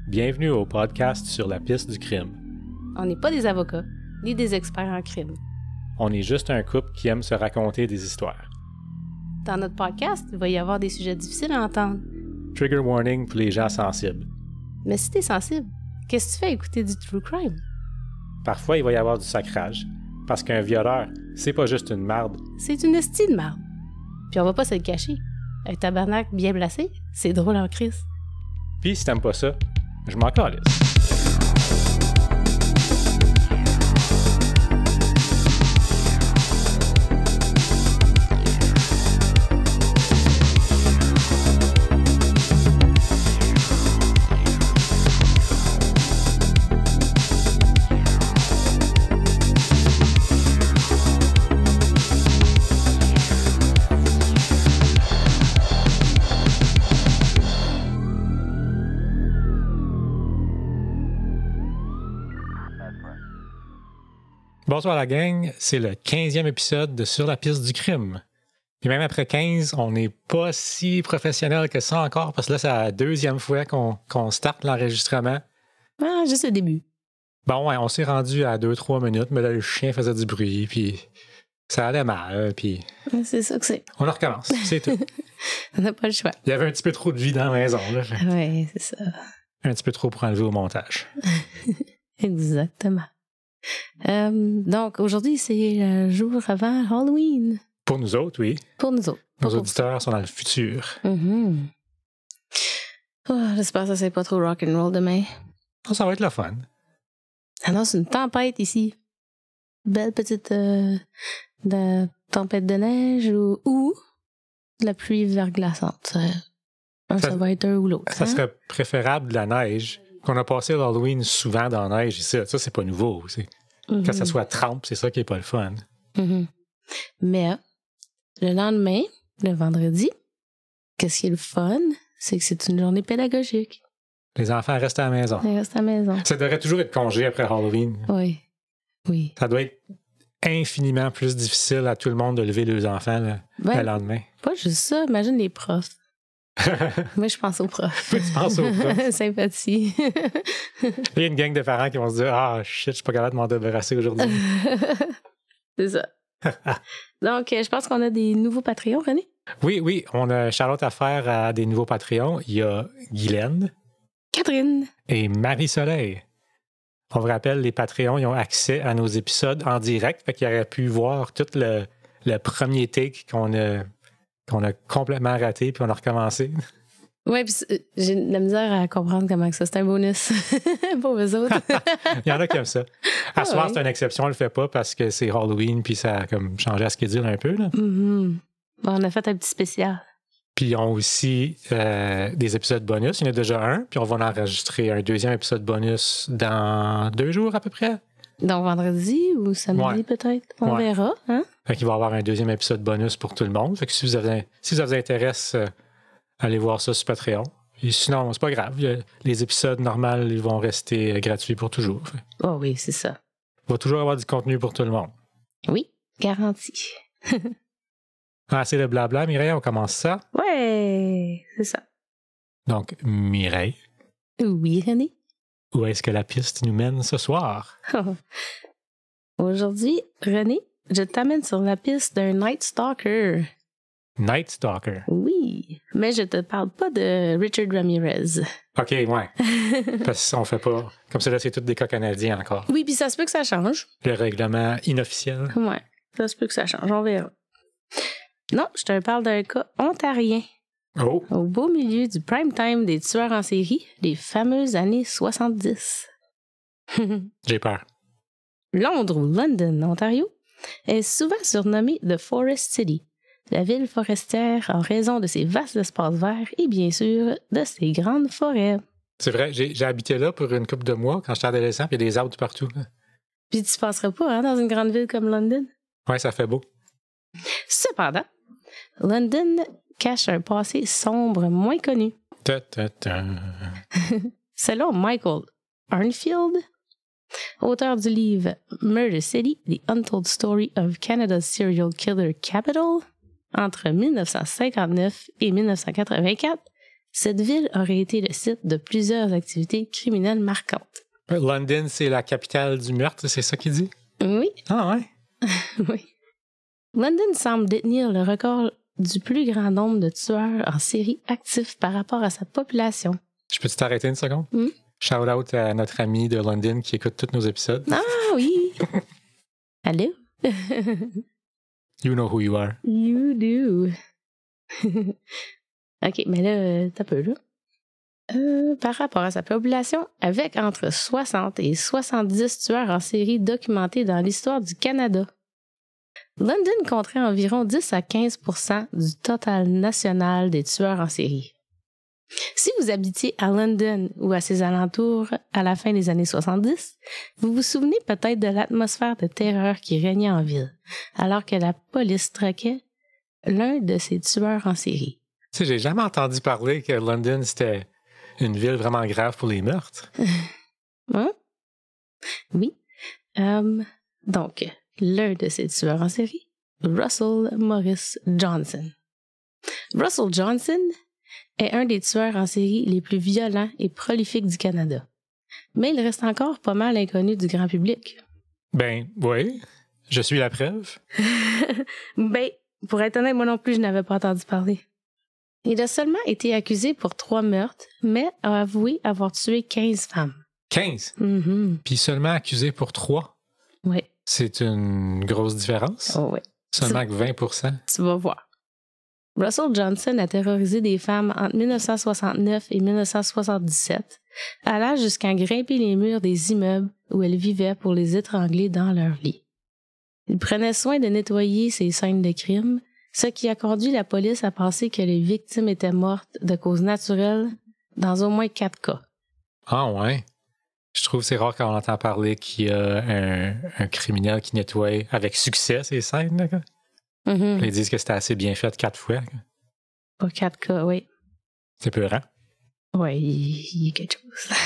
Bienvenue au podcast sur la piste du crime. On n'est pas des avocats, ni des experts en crime. On est juste un couple qui aime se raconter des histoires. Dans notre podcast, il va y avoir des sujets difficiles à entendre. Trigger warning pour les gens sensibles. Mais si t'es sensible, qu'est-ce que tu fais à écouter du true crime? Parfois, il va y avoir du sacrage. Parce qu'un violeur, c'est pas juste une marde. C'est une estie de marde. Puis on va pas se le cacher. Un tabarnak bien placé, c'est drôle en crise. Puis si t'aimes pas ça, je m'en calisse. Bonsoir la gang, c'est le 15e épisode de Sur la piste du crime. Puis même après 15, on n'est pas si professionnel que ça encore, parce que là, c'est la deuxième fois qu'on starte l'enregistrement. Ah, juste le début. Bon, ouais, on s'est rendu à 2-3 minutes, mais là, le chien faisait du bruit, puis ça allait mal, puis... C'est ça que c'est. On recommence, c'est tout. On n'a pas le choix. Il y avait un petit peu trop de vie dans la maison, là. Oui, c'est ça. Un petit peu trop pour enlever au montage. Exactement. Donc, aujourd'hui, c'est le jour avant Halloween. Pour nous autres, oui. Pour nous autres. Nos auditeurs sont dans le futur. Mm-hmm. Oh, j'espère que ça c'est pas trop rock'n'roll demain. Oh, ça va être le fun. Ah non, c'est une tempête ici. Belle petite tempête de neige ou de la pluie verglaçante. Ça va être un ou l'autre. Ça serait préférable de la neige. Qu'on a passé l'Halloween souvent dans la neige ici. Ça, c'est pas nouveau. Que ça soit trempe, c'est ça qui est pas le fun. Mm-hmm. Mais le lendemain, le vendredi, qu'est-ce qui est le fun? C'est que c'est une journée pédagogique. Les enfants restent à la maison. Ils restent à la maison. Ça devrait toujours être congé après Halloween. Oui. Oui. Ça doit être infiniment plus difficile à tout le monde de lever leurs enfants le lendemain. Pas juste ça. Imagine les profs. Moi, je pense aux profs. Tu penses aux profs. Sympathie. Il y a une gang de parents qui vont se dire « Ah, shit, je suis pas capable de m'en débarrasser aujourd'hui. » C'est ça. Donc, je pense qu'on a des nouveaux Patreons, René. Oui, on a Charlotte à faire à des nouveaux Patreons. Il y a Guylaine. Catherine. Et Marie-Soleil. On vous rappelle, les Patreons, ils ont accès à nos épisodes en direct, fait qu'ils auraient pu voir tout le premier take qu'on a complètement raté, puis on a recommencé. Oui, puis j'ai de la misère à comprendre comment ça. C'est un bonus pour eux autres. Il y en a qui aiment ça. À soir, c'est une exception, on le fait pas parce que c'est Halloween, puis ça a comme changé à schedule un peu. Là. Mm-hmm. Bon, on a fait un petit spécial. Puis ils ont aussi des épisodes bonus. Il y en a déjà un, puis on va en enregistrer un deuxième épisode bonus dans 2 jours à peu près. Donc vendredi ou samedi peut-être. On verra. Hein? Fait qu'il va y avoir un deuxième épisode bonus pour tout le monde. Fait que si ça vous intéresse, allez voir ça sur Patreon. Et sinon, c'est pas grave. Les épisodes normaux, ils vont rester gratuits pour toujours. Oh oui, c'est ça. Il va toujours avoir du contenu pour tout le monde. Oui, garanti. Assez de blabla, Mireille, on commence ça? Ouais, c'est ça. Donc, Mireille. Oui, René. Où est-ce que la piste nous mène ce soir? Aujourd'hui, René, je t'amène sur la piste d'un Night Stalker. Night Stalker? Oui, mais je te parle pas de Richard Ramirez. OK, ouais. Parce qu'on fait pas... Comme ça, là, c'est tous des cas canadiens encore. Oui, puis ça se peut que ça change. Le règlement inofficiel. Ouais, ça se peut que ça change, on verra. Non, je te parle d'un cas ontarien. Oh! Au beau milieu du prime time des tueurs en série, les fameuses années 70. J'ai peur. Londres ou London, Ontario, est souvent surnommée The Forest City, la ville forestière en raison de ses vastes espaces verts et bien sûr de ses grandes forêts. C'est vrai, j'ai habité là pour une couple de mois quand j'étais adolescent, puis il y a des arbres partout. Là. Puis tu passeras pas dans une grande ville comme London? Ouais, ça fait beau. Cependant, London cache un passé sombre moins connu. Selon Michael Arnfield, auteur du livre Murder City, The Untold Story of Canada's Serial Killer Capital, entre 1959 et 1984, cette ville aurait été le site de plusieurs activités criminelles marquantes. London, c'est la capitale du meurtre, c'est ça qu'il dit? Oui. Ah ouais? Oui. London semble détenir le record du plus grand nombre de tueurs en série actifs par rapport à sa population. Je peux t'arrêter une seconde? Shout out à notre ami de London qui écoute tous nos épisodes. Ah oui! Allô? You know who you are. You do. OK, mais là, t'as peu, là. Par rapport à sa population, avec entre 60 et 70 tueurs en série documentés dans l'histoire du Canada. London compterait environ 10 à 15% du total national des tueurs en série. Si vous habitiez à London ou à ses alentours à la fin des années 70, vous vous souvenez peut-être de l'atmosphère de terreur qui régnait en ville, alors que la police traquait l'un de ces tueurs en série. Tu sais, j'ai jamais entendu parler que London, c'était une ville vraiment grave pour les meurtres. Hein? Oui. Donc, l'un de ces tueurs en série, Russell Morris Johnson. Russell Johnson est un des tueurs en série les plus violents et prolifiques du Canada. Mais il reste encore pas mal inconnu du grand public. Ben, oui. Je suis la preuve. Ben, pour être honnête, moi non plus, je n'avais pas entendu parler. Il a seulement été accusé pour 3 meurtres, mais a avoué avoir tué 15 femmes. 15? Mm-hmm. Puis seulement accusé pour 3? Oui. C'est une grosse différence? Oh, oui. Seulement que 20%? Tu vas voir. Russell Johnson a terrorisé des femmes entre 1969 et 1977, allant jusqu'à grimper les murs des immeubles où elles vivaient pour les étrangler dans leur lit. Il prenait soin de nettoyer ces scènes de crime, ce qui a conduit la police à penser que les victimes étaient mortes de causes naturelles dans au moins 4 cas. Ah ouais? Je trouve que c'est rare quand on entend parler qu'il y a un criminel qui nettoie avec succès ces scènes. Là. Mm-hmm. Ils disent que c'était assez bien fait 4 fois. Pour 4 cas, oui. C'est peurant. Oui, il y a quelque chose.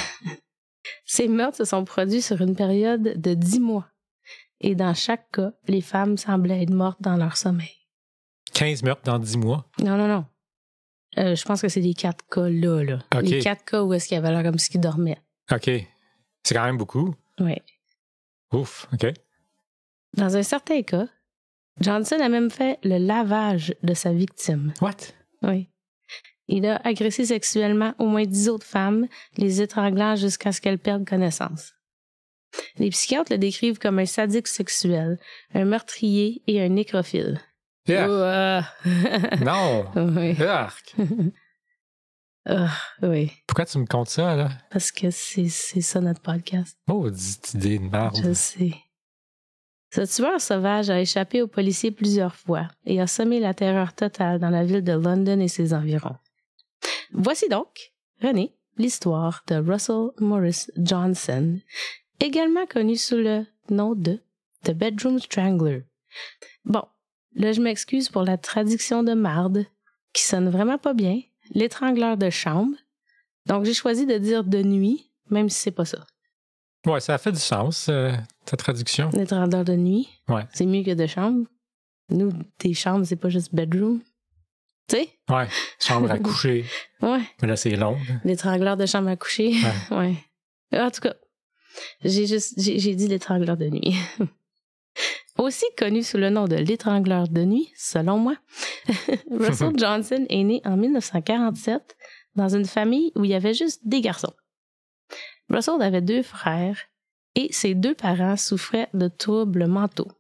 Ces meurtres se sont produits sur une période de 10 mois. Et dans chaque cas, les femmes semblaient être mortes dans leur sommeil. 15 meurtres dans 10 mois? Non. Je pense que c'est les 4 cas-là. Là. Okay. Les 4 cas où est-ce qu'il y avait l'air comme s'il dormait. OK. C'est quand même beaucoup. Oui. Ouf, OK. Dans un certain cas, Johnson a même fait le lavage de sa victime. What? Oui. Il a agressé sexuellement au moins 10 autres femmes, les étranglant jusqu'à ce qu'elles perdent connaissance. Les psychiatres le décrivent comme un sadique sexuel, un meurtrier et un nécrophile. Yeah. Non! Oui. Arc. Oui. Pourquoi tu me comptes ça, là? Parce que c'est ça notre podcast. Oh, petite idée de merde. Je sais. Ce tueur sauvage a échappé aux policiers plusieurs fois et a semé la terreur totale dans la ville de London et ses environs. Voici donc, René, l'histoire de Russell Morris Johnson, également connu sous le nom de The Bedroom Strangler. Bon, là je m'excuse pour la traduction de marde, qui sonne vraiment pas bien, l'étrangleur de chambre. Donc j'ai choisi de dire de nuit, même si c'est pas ça. Ouais, ça a fait du sens, ta traduction. L'étrangleur de nuit, ouais. C'est mieux que de chambre. Nous, des chambres, c'est pas juste bedroom. Tu sais? Ouais, chambre à coucher. Ouais. Mais là, c'est long. L'étrangleur de chambre à coucher. Ouais. En tout cas, j'ai dit l'étrangleur de nuit. Aussi connu sous le nom de l'étrangleur de nuit, selon moi, Russell Johnson est né en 1947 dans une famille où il y avait juste des garçons. Russell avait 2 frères et ses 2 parents souffraient de troubles mentaux.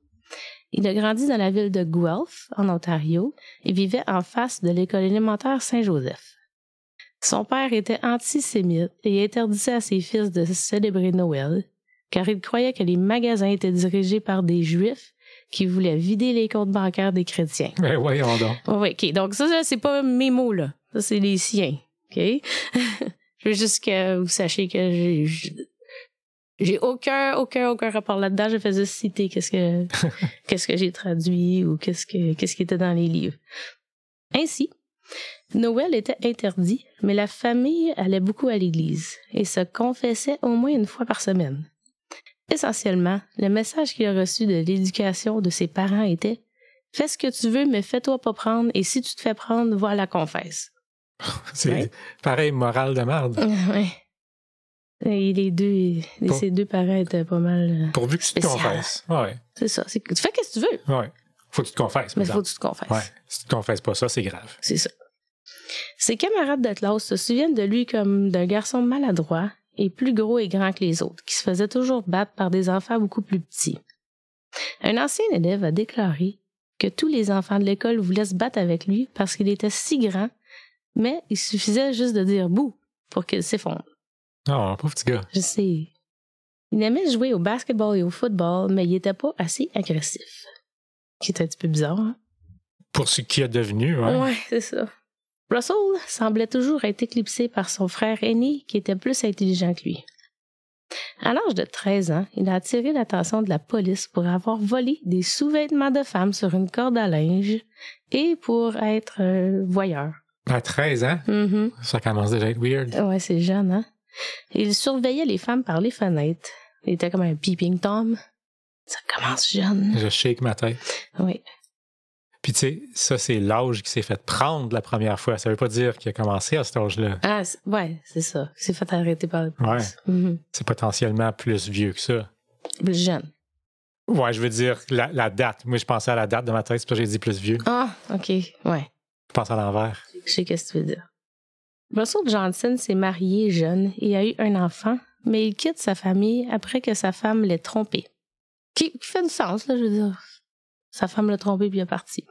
Il a grandi dans la ville de Guelph, en Ontario, et vivait en face de l'école élémentaire Saint-Joseph. Son père était antisémite et interdisait à ses fils de célébrer Noël, car il croyait que les magasins étaient dirigés par des Juifs qui voulaient vider les comptes bancaires des chrétiens. Ben voyons donc. Oui, OK. Donc ça, c'est pas mes mots, là. Ça, c'est les siens. OK? Je veux juste que vous sachiez que j'ai aucun rapport là-dedans. Je faisais citer qu'est-ce que j'ai traduit ou qu'est-ce qui était dans les livres. Ainsi, Noël était interdit, mais la famille allait beaucoup à l'église et se confessait au moins une fois par semaine. Essentiellement, le message qu'il a reçu de l'éducation de ses parents était « Fais ce que tu veux, mais fais-toi pas prendre, et si tu te fais prendre, va à la confesse. » C'est pareil, morale de merde. Oui. Et ces deux parents étaient pas mal. Pourvu que tu te confesses. Ouais. C'est ça. Tu fais ce que tu veux. Ouais. Faut que tu te confesses. Mais il faut que tu te confesses. Ouais. Si tu te confesses pas ça, c'est grave. C'est ça. Ses camarades de classe se souviennent de lui comme d'un garçon maladroit et plus gros et grand que les autres, qui se faisait toujours battre par des enfants beaucoup plus petits. Un ancien élève a déclaré que tous les enfants de l'école voulaient se battre avec lui parce qu'il était si grand, mais il suffisait juste de dire « bouh » pour qu'il s'effondre. Oh, pauvre petit gars. Je sais. Il aimait jouer au basketball et au football, mais il était pas assez agressif. Qui est un petit peu bizarre, hein? Pour ce qu'il est devenu, ouais. Ouais, c'est ça. Russell semblait toujours être éclipsé par son frère aîné qui était plus intelligent que lui. À l'âge de 13 ans, il a attiré l'attention de la police pour avoir volé des sous-vêtements de femmes sur une corde à linge et pour être voyeur. À 13 ans? Mm-hmm. Ça commence déjà à être weird. Ouais, c'est jeune, hein? Il surveillait les femmes par les fenêtres. Il était comme un peeping Tom. Ça commence jeune. Je shake ma tête. Oui. Puis tu sais, ça, c'est l'âge qui s'est fait prendre la première fois. Ça veut pas dire qu'il a commencé à cet âge-là. Ah, ouais, c'est ça. Il s'est fait arrêter par le police. Ouais. Mm-hmm. C'est potentiellement plus vieux que ça. Plus jeune. Ouais, je veux dire la date. Moi, je pensais à la date de ma tête, c'est pour ça que j'ai dit plus vieux. Ah, OK. Ouais. Je pense à l'envers. Je sais ce que tu veux dire. Russell Johnson s'est marié jeune et a eu un enfant, mais il quitte sa famille après que sa femme l'ait trompé. Qui fait du sens, là, je veux dire. Sa femme l'a trompé puis il est parti.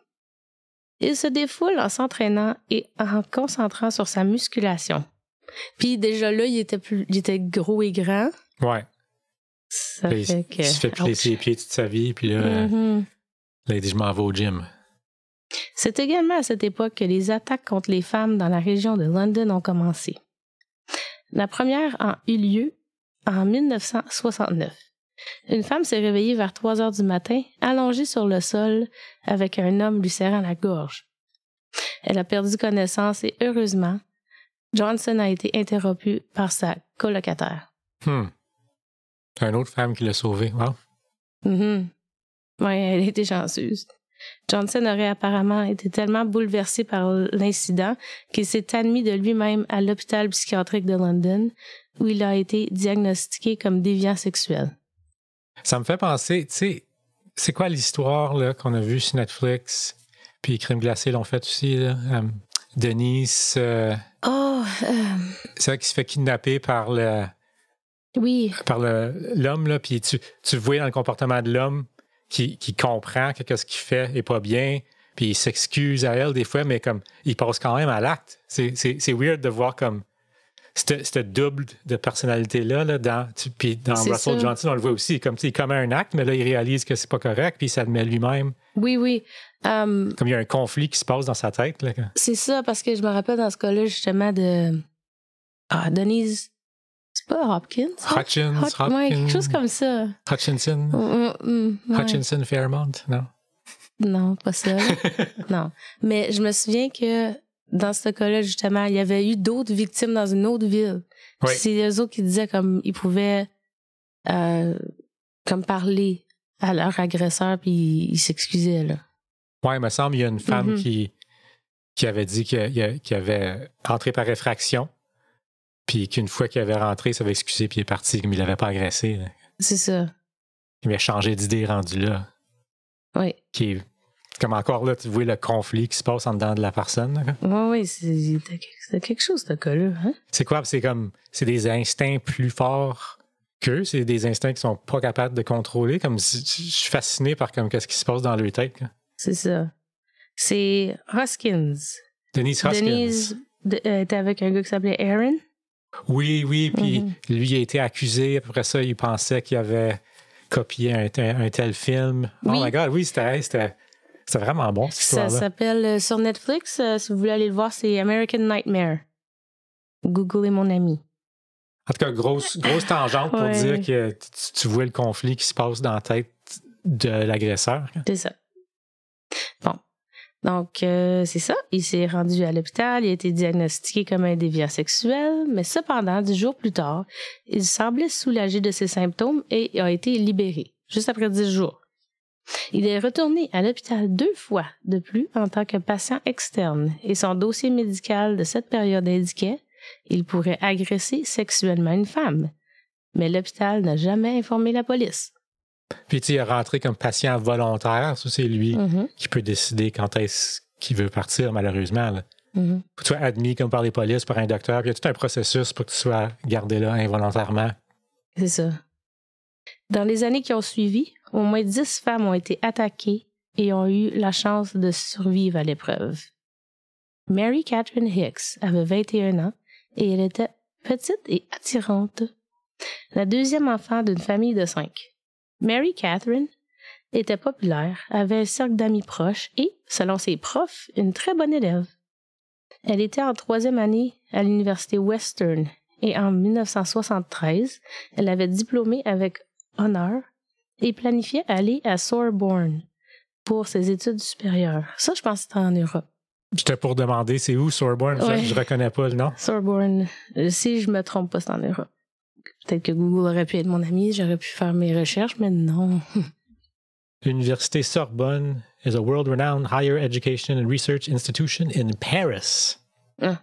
Il se défoule en s'entraînant et en concentrant sur sa musculation. Puis déjà là, il était gros et grand. Ouais. Ça là, fait que... Il se fait piler ses pieds toute sa vie, puis là, là, il dit « je m'en vais au gym ». C'est également à cette époque que les attaques contre les femmes dans la région de London ont commencé. La première a eu lieu en 1969. Une femme s'est réveillée vers 3 heures du matin, allongée sur le sol, avec un homme lui serrant la gorge. Elle a perdu connaissance et, heureusement, Johnson a été interrompu par sa colocataire. C'est une autre femme qui l'a sauvée. Wow. Oui, elle a été chanceuse. Johnson aurait apparemment été tellement bouleversé par l'incident qu'il s'est admis de lui-même à l'hôpital psychiatrique de London, où il a été diagnostiqué comme déviant sexuel. Ça me fait penser, tu sais, c'est quoi l'histoire là, qu'on a vue sur Netflix, puis Crème glacée l'ont fait aussi, là? Denise, c'est elle qui se fait kidnapper par l'homme, là, puis tu vois dans le comportement de l'homme qui comprend que ce qu'il fait est pas bien, puis il s'excuse à elle des fois, mais comme il passe quand même à l'acte. C'est weird de voir comme cette double de personnalité-là, puis dans Russell Johnson, on le voit aussi, comme il commet un acte, mais là, il réalise que c'est pas correct, puis il s'admet lui-même. Oui. Comme il y a un conflit qui se passe dans sa tête. Là. C'est ça, parce que je me rappelle dans ce cas-là, justement, de Denise... C'est pas Hopkins? Hopkins. Ouais, quelque chose comme ça. Hutchinson. Hutchinson Fairmont, non? Non, pas ça. Non. Mais je me souviens que dans ce cas-là, justement, il y avait eu d'autres victimes dans une autre ville. Oui. C'est eux autres qui disaient comme ils pouvaient comme parler à leur agresseur puis ils s'excusaient, là. Ouais, il me semble qu'il y a une femme qui avait dit qu'il avait entré par effraction. Puis qu'une fois qu'il avait rentré, il s'avait excusé puis il est parti, comme il l'avait pas agressé. Là. C'est ça. Il avait changé d'idée rendu là. Oui. Qui est, comme encore là, tu vois le conflit qui se passe en dedans de la personne. Oui, c'était quelque chose, ce cas-là. Hein? C'est quoi? C'est des instincts plus forts qu'eux. C'est des instincts qui sont pas capables de contrôler. Comme je suis fasciné par qu'est-ce qui se passe dans leur tête. Là. C'est ça. C'est Hoskins. Denise Hoskins. Denise était avec un gars qui s'appelait Aaron. Oui, puis lui, il a été accusé. Après ça, il pensait qu'il avait copié un tel film. Oui. Oh my God, oui, c'était vraiment bon, cette histoire-là. Ça s'appelle, sur Netflix, si vous voulez aller le voir, c'est American Nightmare. Googlez mon ami. En tout cas, grosse tangente pour dire que tu vois le conflit qui se passe dans la tête de l'agresseur. C'est ça. Bon. Donc, c'est ça. Il s'est rendu à l'hôpital. Il a été diagnostiqué comme un déviant sexuel. Mais cependant, 10 jours plus tard, il semblait soulagé de ses symptômes et a été libéré, juste après 10 jours. Il est retourné à l'hôpital 2 fois de plus en tant que patient externe et son dossier médical de cette période indiquait qu'il pourrait agresser sexuellement une femme. Mais l'hôpital n'a jamais informé la police. Puis, il est rentré comme patient volontaire. Ça, c'est lui qui peut décider quand est-ce qu'il veut partir, malheureusement. Là. Faut que tu sois admis comme par les polices, par un docteur. Puis, il y a tout un processus pour que tu sois gardé là involontairement. C'est ça. Dans les années qui ont suivi, au moins 10 femmes ont été attaquées et ont eu la chance de survivre à l'épreuve. Mary Catherine Hicks avait 21 ans et elle était petite et attirante. La deuxième enfant d'une famille de 5. Mary Catherine était populaire, avait un cercle d'amis proches et, selon ses profs, une très bonne élève. Elle était en 3e année à l'université Western et en 1973, elle avait diplômé avec honneur et planifiait aller à Sorbonne pour ses études supérieures. Ça, je pense que c'était en Europe. J'étais pour demander, c'est où Sorbonne? Ouais. Je reconnais pas le nom. Sorbonne, si je me trompe pas, c'est en Europe. Peut-être que Google aurait pu être mon ami, j'aurais pu faire mes recherches, mais non. L'université Sorbonne is a world-renowned higher education and research institution in Paris. Ah.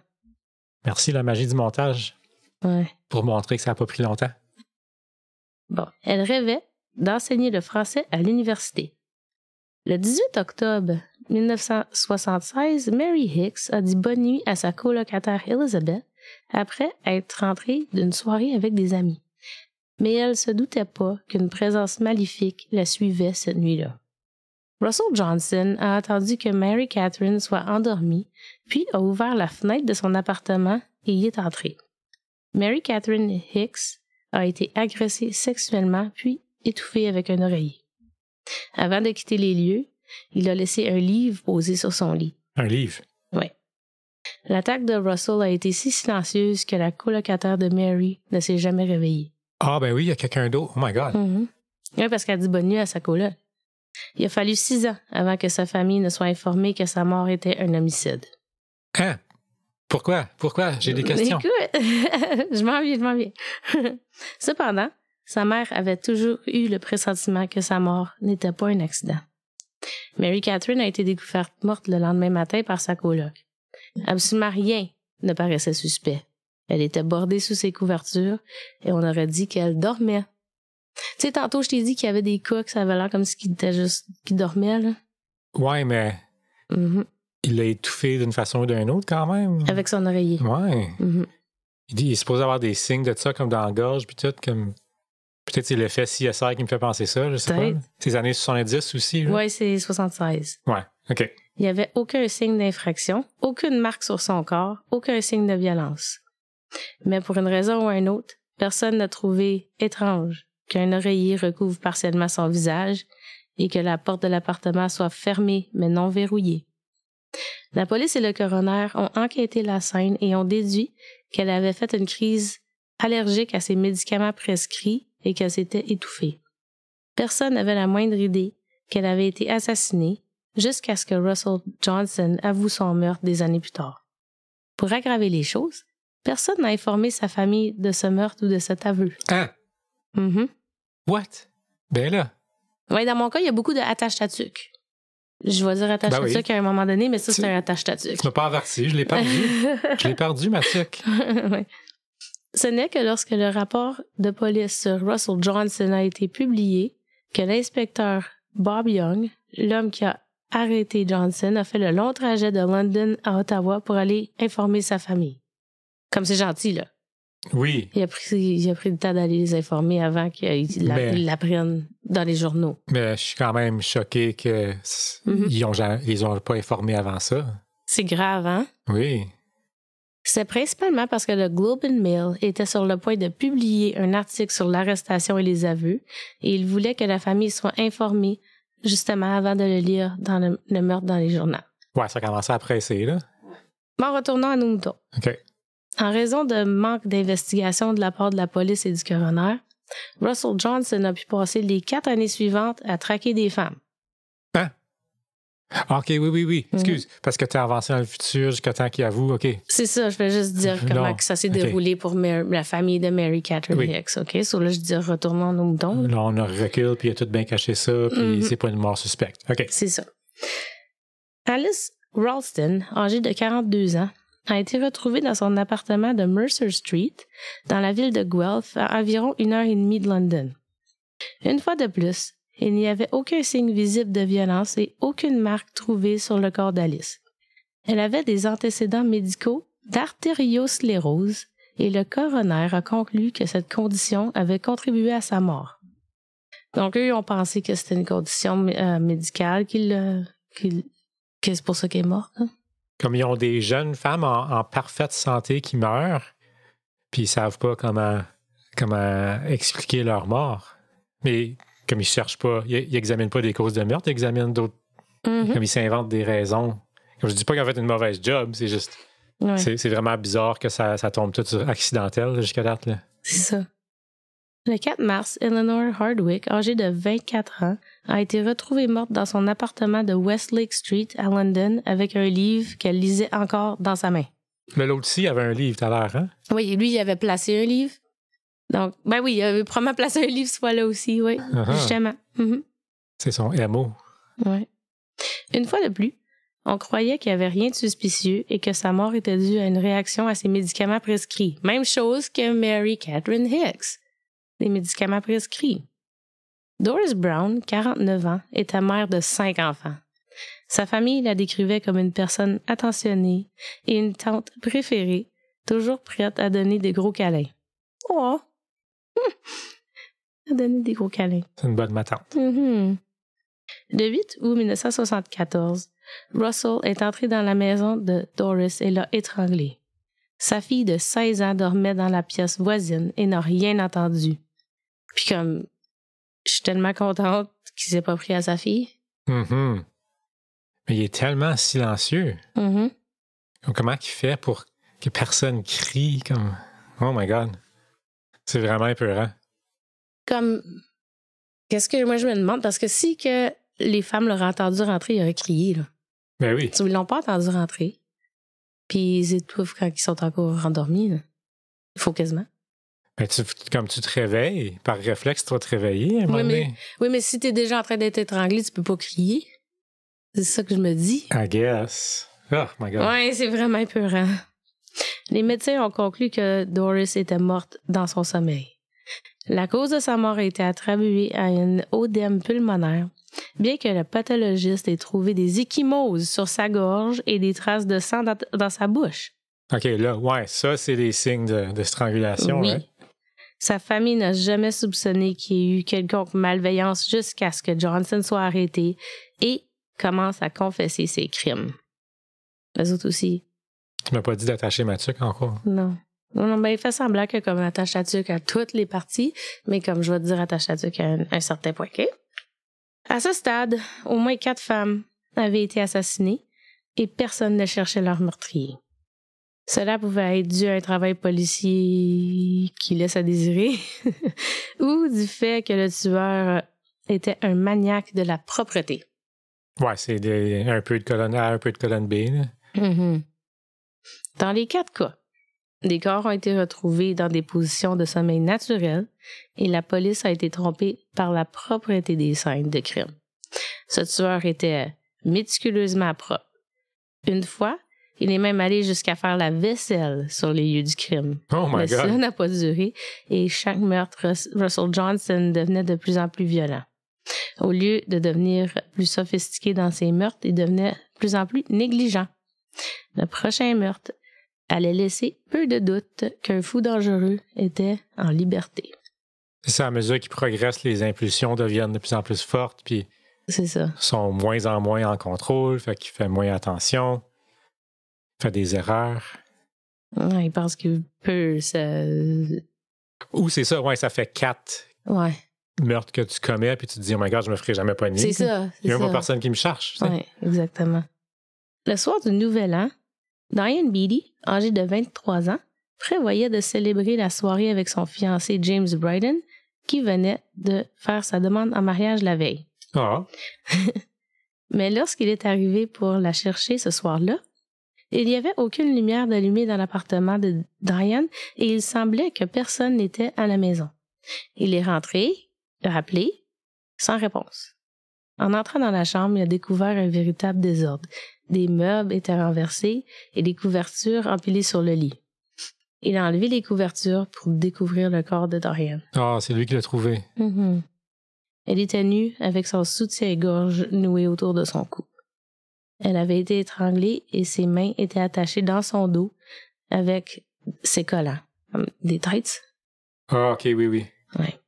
Merci la magie du montage Ouais. pour montrer que ça n'a pas pris longtemps. Bon, elle rêvait d'enseigner le français à l'université. Le 18 octobre 1976, Mary Hicks a dit bonne nuit à sa colocataire Elizabeth après être rentrée d'une soirée avec des amis. Mais elle se doutait pas qu'une présence maléfique la suivait cette nuit-là. Russell Johnson a attendu que Mary Catherine soit endormie, puis a ouvert la fenêtre de son appartement et y est entré. Mary Catherine Hicks a été agressée sexuellement puis étouffée avec un oreiller. Avant de quitter les lieux, il a laissé un livre posé sur son lit. Un livre? Oui. L'attaque de Russell a été si silencieuse que la colocataire de Mary ne s'est jamais réveillée. Ah, ben oui, il y a quelqu'un d'autre. Oh my God. Oui, parce qu'elle a dit bonne nuit à sa coloc. Il a fallu 6 ans avant que sa famille ne soit informée que sa mort était un homicide. Hein? Pourquoi? J'ai des questions. Écoute, je m'en viens. Cependant, sa mère avait toujours eu le pressentiment que sa mort n'était pas un accident. Mary Catherine a été découverte morte le lendemain matin par sa coloc. Absolument rien ne paraissait suspect. Elle était bordée sous ses couvertures et on aurait dit qu'elle dormait. Tu sais, tantôt, je t'ai dit qu'il y avait des cas que ça avait l'air comme si qu'il dormait, là. Ouais, mais il l'a étouffé d'une façon ou d'une autre quand même. Avec son oreiller. Ouais. Il est supposé avoir des signes de ça comme dans la gorge, puis tout, comme... Peut-être c'est l'effet CSI qui me fait penser ça, je sais pas. C'est les années 70 aussi, là. Oui, c'est 76. Ouais, OK. Il n'y avait aucun signe d'infraction, aucune marque sur son corps, aucun signe de violence. Mais pour une raison ou une autre, personne n'a trouvé étrange qu'un oreiller recouvre partiellement son visage et que la porte de l'appartement soit fermée mais non verrouillée. La police et le coroner ont enquêté la scène et ont déduit qu'elle avait fait une crise allergique à ses médicaments prescrits et qu'elle s'était étouffée. Personne n'avait la moindre idée qu'elle avait été assassinée jusqu'à ce que Russell Johnson avoue son meurtre des années plus tard. Pour aggraver les choses, personne n'a informé sa famille de ce meurtre ou de cet aveu. Hein? What? Ben là. Oui, dans mon cas, il y a beaucoup de attache-tatuc. Je vais dire attache-tatuc à un moment donné, mais ça, c'est un attache-tatuc. Tu m'as pas averti, je l'ai perdu. Je l'ai perdu, ma tuque. Oui. Ce n'est que lorsque le rapport de police sur Russell Johnson a été publié que l'inspecteur Bob Young, l'homme qui a arrêté Johnson, a fait le long trajet de London à Ottawa pour aller informer sa famille. Comme c'est gentil, là. Oui. Il a pris le temps d'aller les informer avant qu'ils l'apprennent dans les journaux. Mais je suis quand même choqué que ils ont pas informés avant ça. C'est grave, hein? Oui. C'est principalement parce que le Globe and Mail était sur le point de publier un article sur l'arrestation et les aveux, et il voulait que la famille soit informée justement avant de le lire dans le meurtre dans les journaux. Ouais, ça commençait à presser, là. En retournant à nos moutons. OK. En raison de manque d'investigation de la part de la police et du coroner, Russell Johnson a pu passer les 4 années suivantes à traquer des femmes. Hein? OK, oui. Excuse, parce que tu as avancé dans le futur jusqu'à temps qu'il avoue, OK. C'est ça, je vais juste dire comment que ça s'est déroulé pour la famille de Mary Catherine Hicks, OK? So là, je dis retournons nos moutons. Là, on a recul, puis il a tout bien caché ça, puis c'est pas une mort suspecte. OK. C'est ça. Alice Ralston, âgée de 42 ans, a été retrouvée dans son appartement de Mercer Street, dans la ville de Guelph, à environ 1h30 de London. Une fois de plus, il n'y avait aucun signe visible de violence et aucune marque trouvée sur le corps d'Alice. Elle avait des antécédents médicaux d'artériosclérose et le coroner a conclu que cette condition avait contribué à sa mort. Donc, eux, ils ont pensé que c'était une condition médicale, que c'est pour ça qu'elle est morte. Hein? Comme ils ont des jeunes femmes en parfaite santé qui meurent, puis ils savent pas comment expliquer leur mort. Mais comme ils cherchent pas, ils examinent pas des causes de meurtre, ils examinent d'autres. Comme ils s'inventent des raisons. Comme je dis pas qu'ils ont fait une mauvaise job, c'est juste. Ouais. C'est vraiment bizarre que ça tombe tout accidentel là, jusqu'à date. Là. C'est ça. Le 4 mars, Eleanor Hardwick, âgée de 24 ans, a été retrouvée morte dans son appartement de Westlake Street à London avec un livre qu'elle lisait encore dans sa main. Mais l'autre aussi avait un livre tout à l'heure, hein? Oui, lui, il avait placé un livre. Donc, ben oui, il avait probablement placé un livre ce fois-là aussi, oui, justement. C'est son MO. Oui. Une fois de plus, on croyait qu'il n'y avait rien de suspicieux et que sa mort était due à une réaction à ses médicaments prescrits. Même chose que Mary Catherine Hicks. Des médicaments prescrits. Doris Brown, 49 ans, était mère de 5 enfants. Sa famille la décrivait comme une personne attentionnée et une tante préférée, toujours prête à donner des gros câlins. Oh! À donner des gros câlins. C'est une bonne ma tante. Le 8 août 1974, Russell est entré dans la maison de Doris et l'a étranglée. Sa fille de 16 ans dormait dans la pièce voisine et n'a rien entendu. Puis comme, je suis tellement contente qu'il s'est pas pris à sa fille. Mais il est tellement silencieux. Donc, comment il fait pour que personne crie comme... Oh my God. C'est vraiment épeurant. Comme, qu'est-ce que moi je me demande? Parce que si que les femmes l'auraient entendu rentrer, ils auraient crié, là. Ben oui. Ils l'ont pas entendu rentrer. Puis ils étouffent quand ils sont encore endormis, là. Il faut quasiment. Ben comme tu te réveilles, par réflexe, tu vas te réveiller à un moment donné. Oui, mais si t'es déjà en train d'être étranglé, tu peux pas crier. C'est ça que je me dis. I guess. Oh my God. Ouais, c'est vraiment épeurant. Les médecins ont conclu que Doris était morte dans son sommeil. La cause de sa mort a été attribuée à une œdème pulmonaire, bien que le pathologiste ait trouvé des ecchymoses sur sa gorge et des traces de sang dans sa bouche. OK, là, ouais, ça, c'est des signes de strangulation. Oui. Hein? Sa famille n'a jamais soupçonné qu'il y ait eu quelconque malveillance jusqu'à ce que Johnson soit arrêté et commence à confesser ses crimes. Les autres aussi. Tu m'as pas dit d'attacher ma tuque encore? Non. Non, ben, il fait semblant que comme attache la tuque à toutes les parties, mais comme je vais te dire attache la tuque à un certain point. Okay? À ce stade, au moins 4 femmes avaient été assassinées et personne ne cherchait leur meurtrier. Cela pouvait être dû à un travail policier qui laisse à désirer ou du fait que le tueur était un maniaque de la propreté. Ouais, c'est un peu de colonne A, un peu de colonne B. Là. Dans les 4 cas, des corps ont été retrouvés dans des positions de sommeil naturelles et la police a été trompée par la propreté des scènes de crime. Ce tueur était méticuleusement propre. Une fois, il est même allé jusqu'à faire la vaisselle sur les lieux du crime. Oh my God! Cela n'a pas duré et chaque meurtre, Russell Johnson devenait de plus en plus violent. Au lieu de devenir plus sophistiqué dans ses meurtres, il devenait de plus en plus négligent. Le prochain meurtre allait laisser peu de doute qu'un fou dangereux était en liberté. C'est ça, à mesure qu'il progresse, les impulsions deviennent de plus en plus fortes, puis c'est ça. Sont moins en moins en contrôle, fait qu'il fait moins attention, fait des erreurs. Ouais, il pense qu'il peut... Ou c'est ça, ouais, ça fait 4 meurtres que tu commets, puis tu te dis, oh my God, je me ferai jamais pogner. C'est ça. Il n'y a pas personne qui me cherche. Oui, exactement. Le soir du Nouvel An, Diane Beatty, âgée de 23 ans, prévoyait de célébrer la soirée avec son fiancé James Bryden, qui venait de faire sa demande en mariage la veille. Ah. Mais lorsqu'il est arrivé pour la chercher ce soir-là, il n'y avait aucune lumière d'allumée dans l'appartement de Diane et il semblait que personne n'était à la maison. Il est rentré, rappelé, sans réponse. En entrant dans la chambre, il a découvert un véritable désordre. Des meubles étaient renversés et des couvertures empilées sur le lit. Il a enlevé les couvertures pour découvrir le corps de Dorian. Ah, c'est lui qui l'a trouvé. Mm-hmm. Elle était nue avec son soutien-gorge noué autour de son cou. Elle avait été étranglée et ses mains étaient attachées dans son dos avec ses collants, comme des tights. Ah, ok, oui. Ouais.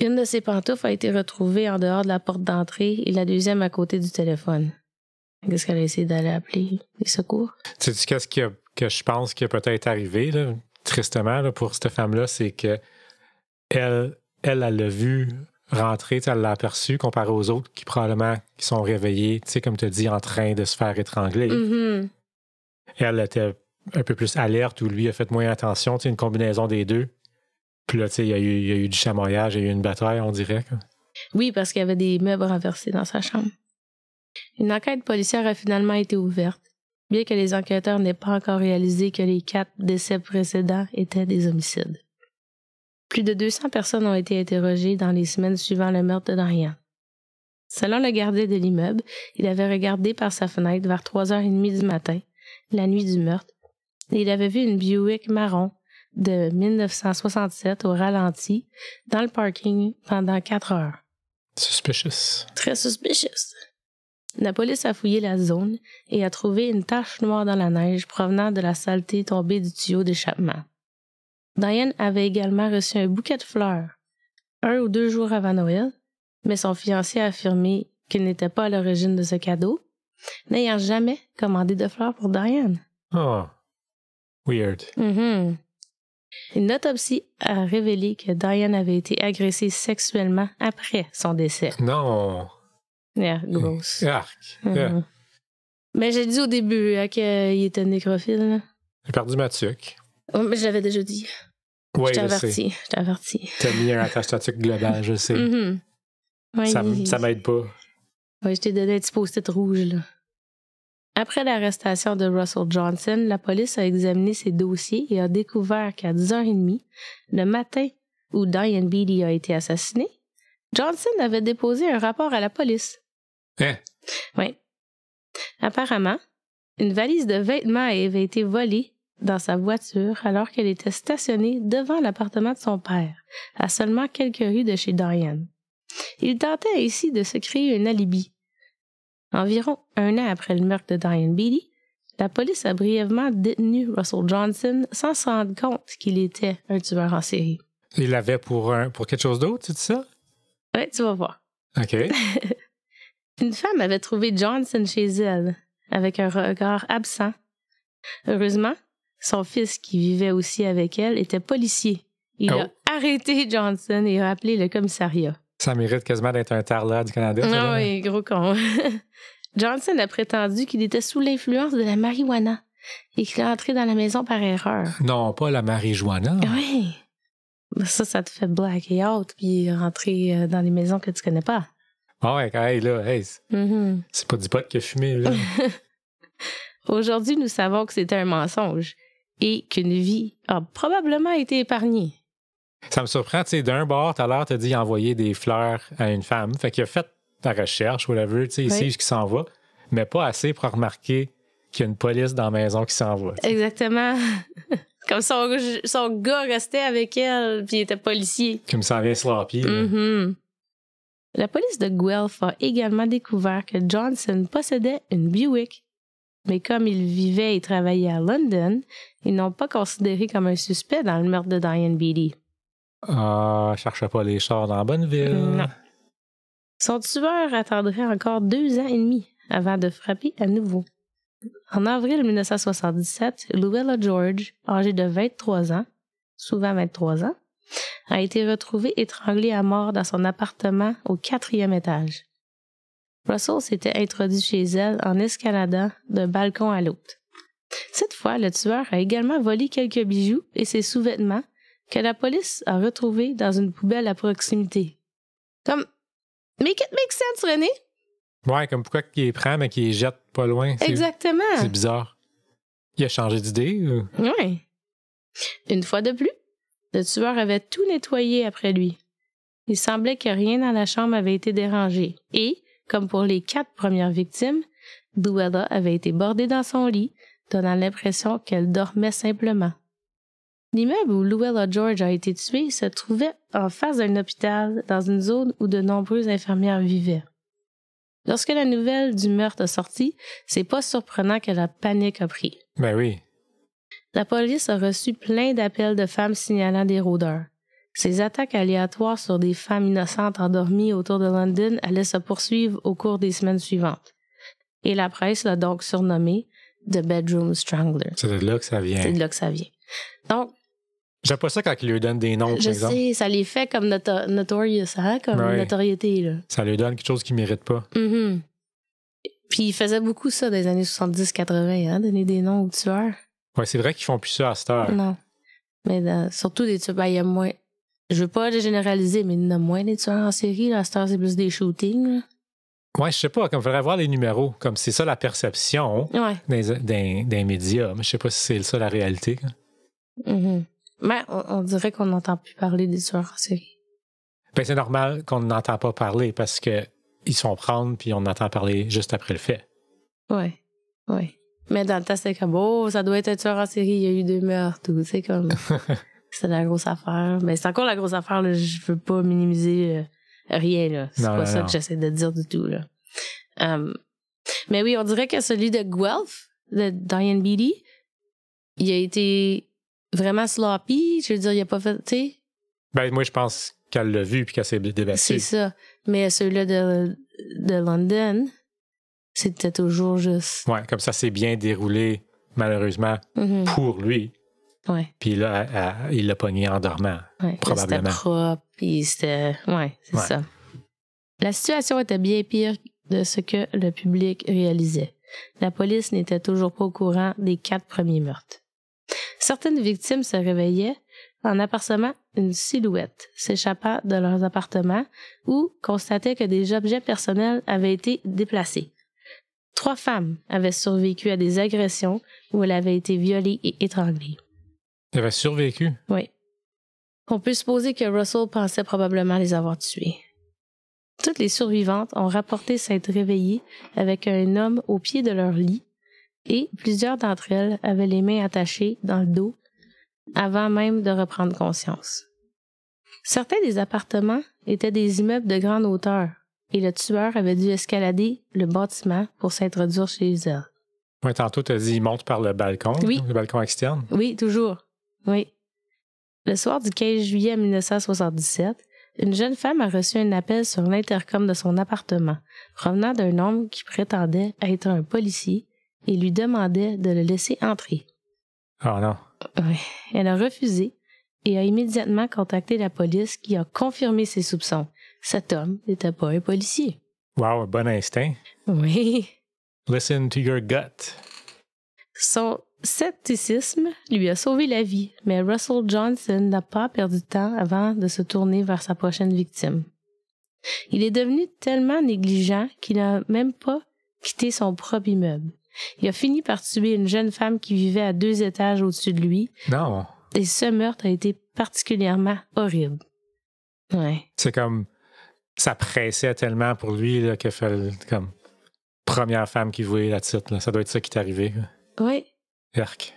Une de ses pantoufles a été retrouvée en dehors de la porte d'entrée et la deuxième à côté du téléphone. Qu'est-ce qu'elle a essayé d'aller appeler les secours? Sais-tu qu'est-ce que je pense qui a peut-être arrivé, là, tristement, là, pour cette femme-là, c'est que elle l'a vu rentrer, elle l'a aperçu comparé aux autres qui probablement qui sont réveillés, tu sais, comme tu as dit, en train de se faire étrangler. Mm-hmm. Elle était un peu plus alerte ou lui a fait moins attention, tu sais, une combinaison des deux. Puis là, tu sais, il y a eu du chamoyage, il y a eu une bataille, on dirait. Oui, parce qu'il y avait des meubles renversés dans sa chambre. Une enquête policière a finalement été ouverte, bien que les enquêteurs n'aient pas encore réalisé que les 4 décès précédents étaient des homicides. Plus de 200 personnes ont été interrogées dans les semaines suivant le meurtre de Dorian. Selon le gardien de l'immeuble, il avait regardé par sa fenêtre vers 3h30 du matin, la nuit du meurtre, et il avait vu une Buick marron de 1967 au ralenti dans le parking pendant 4 heures. Suspicious. Très suspicious. La police a fouillé la zone et a trouvé une tache noire dans la neige provenant de la saleté tombée du tuyau d'échappement. Diane avait également reçu un bouquet de fleurs, 1 ou 2 jours avant Noël, mais son fiancé a affirmé qu'il n'était pas à l'origine de ce cadeau, n'ayant jamais commandé de fleurs pour Diane. Oh, weird. Mm-hmm. Une autopsie a révélé que Diane avait été agressée sexuellement après son décès. Non. Yeah, gross. Arc. Mm-hmm. Yeah. Mais j'ai dit au début qu'il était nécrophile. Là. J'ai perdu ma tuque. Oh, mais je l'avais déjà dit. Oui, je t'ai averti. T'as mis un attache-statique global, je sais. Mm-hmm. Ouais, ça m'aide pas. Oui, je t'ai donné un petit post-it rouge, là. Après l'arrestation de Russell Johnson, la police a examiné ses dossiers et a découvert qu'à 10h30, le matin où Diane Beatty a été assassinée, Johnson avait déposé un rapport à la police. Hein? Oui. Apparemment, une valise de vêtements avait été volée dans sa voiture alors qu'elle était stationnée devant l'appartement de son père, à seulement quelques rues de chez Diane. Il tentait ainsi de se créer un alibi. Environ 1 an après le meurtre de Diane Beatty, la police a brièvement détenu Russell Johnson sans se rendre compte qu'il était un tueur en série. Il l'avait pour quelque chose d'autre, tu dis ça? Oui, tu vas voir. OK. Une femme avait trouvé Johnson chez elle, avec un regard absent. Heureusement, son fils, qui vivait aussi avec elle, était policier. Il a arrêté Johnson et a appelé le commissariat. Ça mérite quasiment d'être un tarlat du Canada. Ah oui, gros con. Johnson a prétendu qu'il était sous l'influence de la marijuana et qu'il est entré dans la maison par erreur. Non, pas la marijuana. Oui. Ça te fait blacker out puis rentrer dans les maisons que tu connais pas. Ah ouais, c'est pas du pot qu'il a fumé, là. Aujourd'hui, nous savons que c'était un mensonge et qu'une vie a probablement été épargnée. Ça me surprend, tu sais, d'un bord, tout à l'heure, t'as dit envoyer des fleurs à une femme. Fait qu'il a fait la recherche, whatever, tu sais, il sait ce qui s'en va, mais pas assez pour remarquer qu'il y a une police dans la maison qui s'en va. T'sais. Exactement. Comme son gars restait avec elle, puis il était policier. Comme ça vient sloppy. Mm-hmm. La police de Guelph a également découvert que Johnson possédait une Buick. Mais comme il vivait et travaillait à London, ils n'ont pas considéré comme un suspect dans le meurtre de Diane Beatty. Ah, cherchait pas les chars dans la bonne ville. Non. Son tueur attendrait encore 2 ans et demi avant de frapper à nouveau. En avril 1977, Luella George, âgée de 23 ans, souvent 23 ans, a été retrouvée étranglée à mort dans son appartement au 4e étage. Russell s'était introduit chez elle en escaladant d'un balcon à l'autre. Cette fois, le tueur a également volé quelques bijoux et ses sous-vêtements que la police a retrouvés dans une poubelle à proximité. Comme, make it make sense, René? Ouais, comme pourquoi il les prend, mais qu'il les jette pas loin. Exactement. C'est bizarre. Il a changé d'idée? Ou... Oui. Une fois de plus, le tueur avait tout nettoyé après lui. Il semblait que rien dans la chambre avait été dérangé. Et, comme pour les 4 premières victimes, Luella avait été bordée dans son lit, donnant l'impression qu'elle dormait simplement. L'immeuble où Luella George a été tuée se trouvait en face d'un hôpital dans une zone où de nombreuses infirmières vivaient. Lorsque la nouvelle du meurtre a sorti, c'est pas surprenant que la panique a pris. Ben oui. La police a reçu plein d'appels de femmes signalant des rôdeurs. Ces attaques aléatoires sur des femmes innocentes endormies autour de London allaient se poursuivre au cours des semaines suivantes. Et la presse l'a donc surnommé The Bedroom Strangler. C'est de là que ça vient. C'est de là que ça vient. Donc, j'aime pas ça quand ils lui donnent des noms, par je exemple. sais, ça les fait comme notorious, hein, comme notoriété, là. Ça lui donne quelque chose qu'ils méritent pas. Mm-hmm. Puis ils faisaient beaucoup ça dans les années 70-80, hein, donner des noms aux tueurs. Ouais, c'est vrai qu'ils font plus ça à cette heure. Non. Mais surtout des tueurs, il y a moins... Je veux pas les généraliser, mais il y en a moins des tueurs en série, là. À cette heure, c'est plus des shootings, là. Ouais, je sais pas, comme il faudrait voir les numéros. Comme c'est ça la perception des médias. Mais je sais pas si c'est ça la réalité. Mm-hmm. Mais on dirait qu'on n'entend plus parler des tueurs en série. Ben, c'est normal qu'on n'entend pas parler parce que ils se font prendre puis on entend parler juste après le fait. Ouais. Mais dans le temps, c'était comme, oh, ça doit être un tueur en série, il y a eu 2 meurtres, ou, tu sais, comme, c'est la grosse affaire. Mais c'est encore la grosse affaire, là, je veux pas minimiser rien, là. C'est pas ça que j'essaie de dire du tout, là. Mais oui, on dirait que celui de Guelph, de Diane Beatty, il a été vraiment sloppy. Je veux dire, il a pas fait, tu sais. Ben, moi, je pense qu'elle l'a vu puis qu'elle s'est débattue. C'est ça. Mais celui-là de London, c'était toujours juste. Ouais, comme ça s'est bien déroulé, malheureusement, pour lui. Ouais. Puis là, il l'a pogné en dormant, probablement. C'était propre, puis c'était... Ouais, c'est ça. La situation était bien pire de ce que le public réalisait. La police n'était toujours pas au courant des 4 premiers meurtres. Certaines victimes se réveillaient en apercevant une silhouette s'échappant de leurs appartements ou constataient que des objets personnels avaient été déplacés. 3 femmes avaient survécu à des agressions où elles avaient été violées et étranglées. Elles avaient survécu? Oui. On peut supposer que Russell pensait probablement les avoir tuées. Toutes les survivantes ont rapporté s'être réveillées avec un homme au pied de leur lit et plusieurs d'entre elles avaient les mains attachées dans le dos avant même de reprendre conscience. Certains des appartements étaient des immeubles de grande hauteur et le tueur avait dû escalader le bâtiment pour s'introduire chez elles. Oui, tantôt, tu as dit qu'il monte par le balcon, le balcon externe. Oui, toujours. Oui. Le soir du 15 juillet 1977, une jeune femme a reçu un appel sur l'intercom de son appartement, provenant d'un homme qui prétendait être un policier et lui demandait de le laisser entrer. Oh non. Oui. Elle a refusé et a immédiatement contacté la police qui a confirmé ses soupçons. Cet homme n'était pas un policier. Wow, un bon instinct. Oui. Listen to your gut. Son scepticisme lui a sauvé la vie, mais Russell Johnson n'a pas perdu de temps avant de se tourner vers sa prochaine victime. Il est devenu tellement négligent qu'il n'a même pas quitté son propre immeuble. Il a fini par tuer une jeune femme qui vivait à 2 étages au-dessus de lui. Non. Et ce meurtre a été particulièrement horrible. Ouais. C'est comme... Ça pressait tellement pour lui là, qu'il fait comme... Première femme qui voulait la titre. Là. Ça doit être ça qui t'est arrivé. Oui. Yark.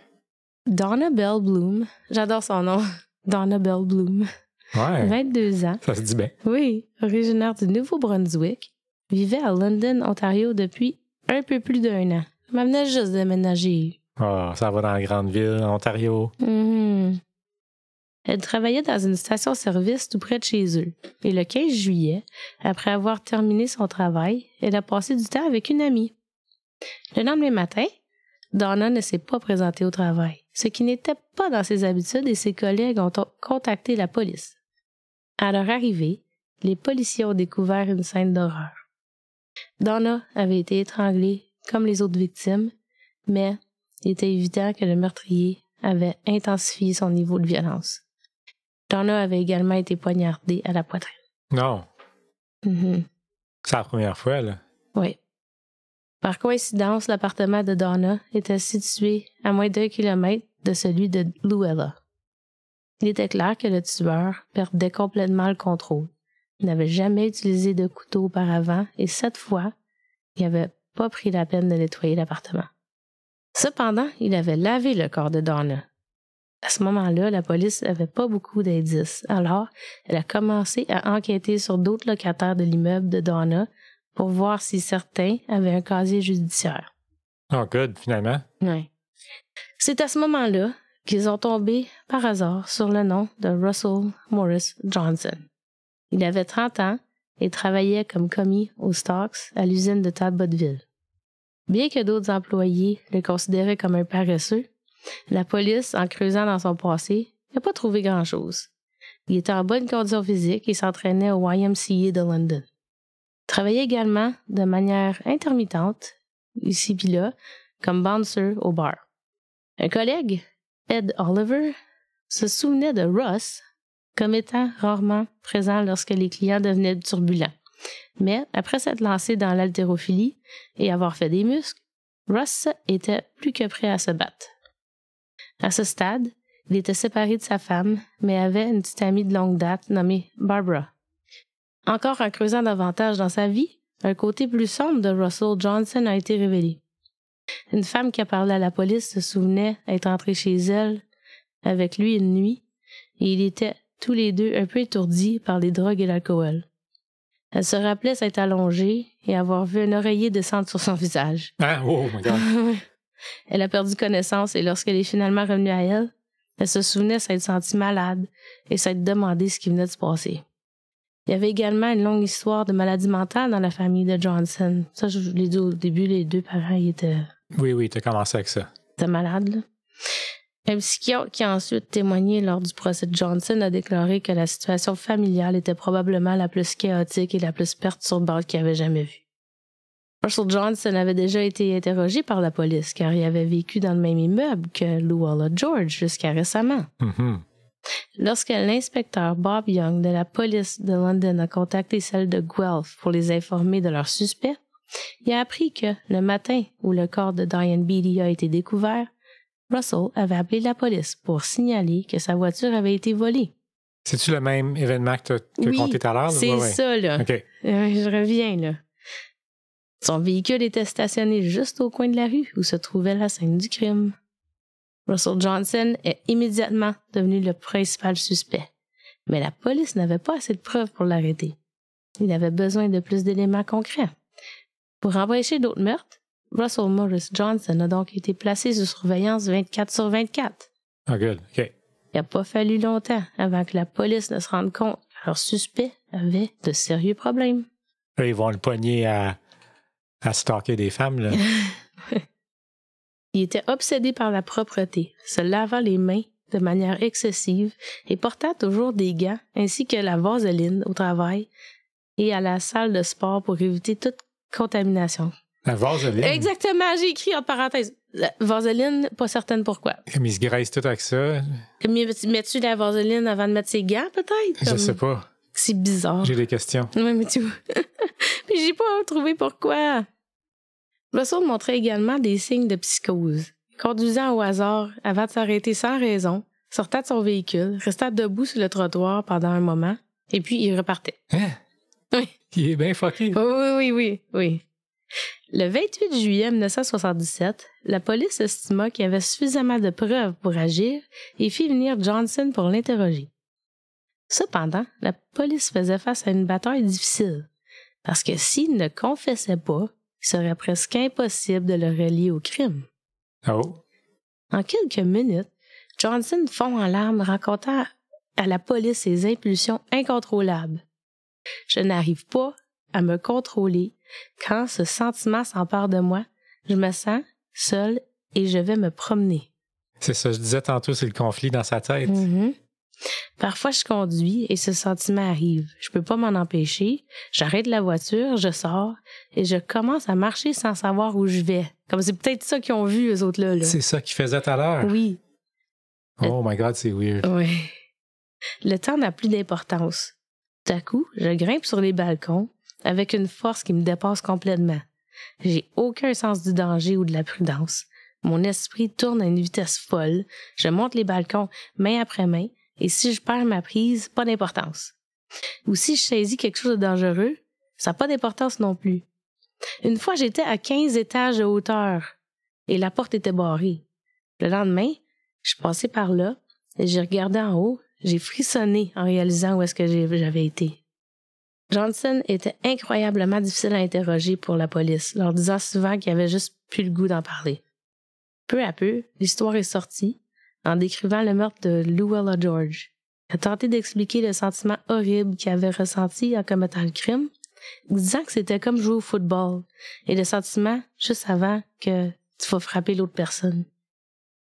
Donna Bell Bloom. J'adore son nom. Donna Bell Bloom. Ouais. 22 ans. Ça se dit bien. Oui. Originaire du Nouveau-Brunswick. Vivait à London, Ontario depuis un peu plus d'1 an. Elle venait juste de déménager. Oh, ça va dans la grande ville, en Ontario. Mm-hmm. Elle travaillait dans une station-service tout près de chez eux. Et le 15 juillet, après avoir terminé son travail, elle a passé du temps avec une amie. Le lendemain matin, Donna ne s'est pas présentée au travail, ce qui n'était pas dans ses habitudes et ses collègues ont contacté la police. À leur arrivée, les policiers ont découvert une scène d'horreur. Donna avait été étranglée comme les autres victimes, mais il était évident que le meurtrier avait intensifié son niveau de violence. Donna avait également été poignardée à la poitrine. Non. Mm-hmm. C'est la première fois, là. Oui. Par coïncidence, l'appartement de Donna était situé à moins d'1 kilomètre de celui de Luella. Il était clair que le tueur perdait complètement le contrôle. Il n'avait jamais utilisé de couteau auparavant et cette fois, il n'avait pas pris la peine de nettoyer l'appartement. Cependant, il avait lavé le corps de Donna. À ce moment-là, la police n'avait pas beaucoup d'indices, alors elle a commencé à enquêter sur d'autres locataires de l'immeuble de Donna pour voir si certains avaient un casier judiciaire. Oh, good, finalement. Oui. C'est à ce moment-là qu'ils ont tombé par hasard sur le nom de Russell Morris Johnson. Il avait 30 ans et travaillait comme commis aux stocks à l'usine de Talbotville. Bien que d'autres employés le considéraient comme un paresseux, la police, en creusant dans son passé, n'a pas trouvé grand-chose. Il était en bonne condition physique et s'entraînait au YMCA de London. Il travaillait également de manière intermittente, ici puis là, comme bouncer au bar. Un collègue, Ed Oliver, se souvenait de Russ comme étant rarement présent lorsque les clients devenaient turbulents. Mais après s'être lancé dans l'haltérophilie et avoir fait des muscles, Russ était plus que prêt à se battre. À ce stade, il était séparé de sa femme, mais avait une petite amie de longue date nommée Barbara. Encore en creusant davantage dans sa vie, un côté plus sombre de Russell Johnson a été révélé. Une femme qui a parlé à la police se souvenait être entrée chez elle avec lui une nuit, et ils étaient tous les deux un peu étourdis par les drogues et l'alcool. Elle se rappelait s'être allongée et avoir vu un oreiller descendre sur son visage. Ah, oh my God. Elle a perdu connaissance et lorsqu'elle est finalement revenue à elle, elle se souvenait s'être sentie malade et s'être demandé ce qui venait de se passer. Il y avait également une longue histoire de maladie mentale dans la famille de Johnson. Ça, je vous l'ai dit au début, les deux parents ils étaient Oui, t'as commencé avec ça. malades, là. Un psychiatre qui a ensuite témoigné lors du procès de Johnson a déclaré que la situation familiale était probablement la plus chaotique et la plus perturbante qu'il avait jamais vue. Russell Johnson avait déjà été interrogé par la police car il avait vécu dans le même immeuble que Luella George jusqu'à récemment. Mm-hmm. Lorsque l'inspecteur Bob Young de la police de London a contacté celle de Guelph pour les informer de leur suspect, il a appris que le matin où le corps de Diane Beatty a été découvert, Russell avait appelé la police pour signaler que sa voiture avait été volée. C'est-tu le même événement que tu as Oui, compté tout à l'heure? c'est Ouais. ça, là. OK. Je reviens, là. Son véhicule était stationné juste au coin de la rue où se trouvait la scène du crime. Russell Johnson est immédiatement devenu le principal suspect, mais la police n'avait pas assez de preuves pour l'arrêter. Il avait besoin de plus d'éléments concrets. Pour empêcher d'autres meurtres, Russell Morris Johnson a donc été placé sous surveillance 24/24. Ah, good. OK. Il n'a pas fallu longtemps avant que la police ne se rende compte que leur suspect avait de sérieux problèmes. Là, ils vont le pogner à stalker des femmes, là. Il était obsédé par la propreté, se lavant les mains de manière excessive et portant toujours des gants ainsi que la vaseline au travail et à la salle de sport pour éviter toute contamination. La vaseline. Exactement, j'ai écrit entre parenthèses. La vaseline, pas certaine pourquoi. Comme ils se graissent tout avec ça. Mets-tu la vaseline avant de mettre ses gants, peut-être? Je sais pas. C'est bizarre. J'ai des questions. Oui, mais tu vois. Mais j'ai pas trouvé pourquoi. Russell montrait également des signes de psychose. Conduisant au hasard avant de s'arrêter sans raison, sortait de son véhicule, restait debout sur le trottoir pendant un moment, et puis il repartait. Hein? Oui. Il est bien fucké. Oui. Le 28 juillet 1977, la police estima qu'il y avait suffisamment de preuves pour agir et fit venir Johnson pour l'interroger. Cependant, la police faisait face à une bataille difficile, parce que s'il ne confessait pas, il serait presque impossible de le relier au crime. Oh. En quelques minutes, Johnson fond en larmes, racontant à la police ses impulsions incontrôlables. « Je n'arrive pas à me contrôler. Quand ce sentiment s'empare de moi, je me sens seul et je vais me promener. » C'est ça, je disais tantôt, c'est le conflit dans sa tête. Mm-hmm. Parfois, je conduis et ce sentiment arrive. Je peux pas m'en empêcher. J'arrête la voiture, je sors et je commence à marcher sans savoir où je vais. Comme c'est peut-être ça qu'ils ont vu, eux autres là. C'est ça qu'ils faisaient tout à l'heure? Oui. Oh my God, c'est weird. Oui. Le temps n'a plus d'importance. Tout à coup, je grimpe sur les balcons avec une force qui me dépasse complètement. J'ai aucun sens du danger ou de la prudence. Mon esprit tourne à une vitesse folle. Je monte les balcons main après main, et si je perds ma prise, pas d'importance. Ou si je saisis quelque chose de dangereux, ça n'a pas d'importance non plus. Une fois, j'étais à 15 étages de hauteur, et la porte était barrée. Le lendemain, je suis passée par là, et j'ai regardé en haut, j'ai frissonné en réalisant où est-ce que j'avais été. Johnson était incroyablement difficile à interroger pour la police, leur disant souvent qu'il avait juste plus le goût d'en parler. Peu à peu, l'histoire est sortie en décrivant le meurtre de Luella George. Il a tenté d'expliquer le sentiment horrible qu'il avait ressenti en commettant le crime, disant que c'était comme jouer au football et le sentiment juste avant que tu vas frapper l'autre personne.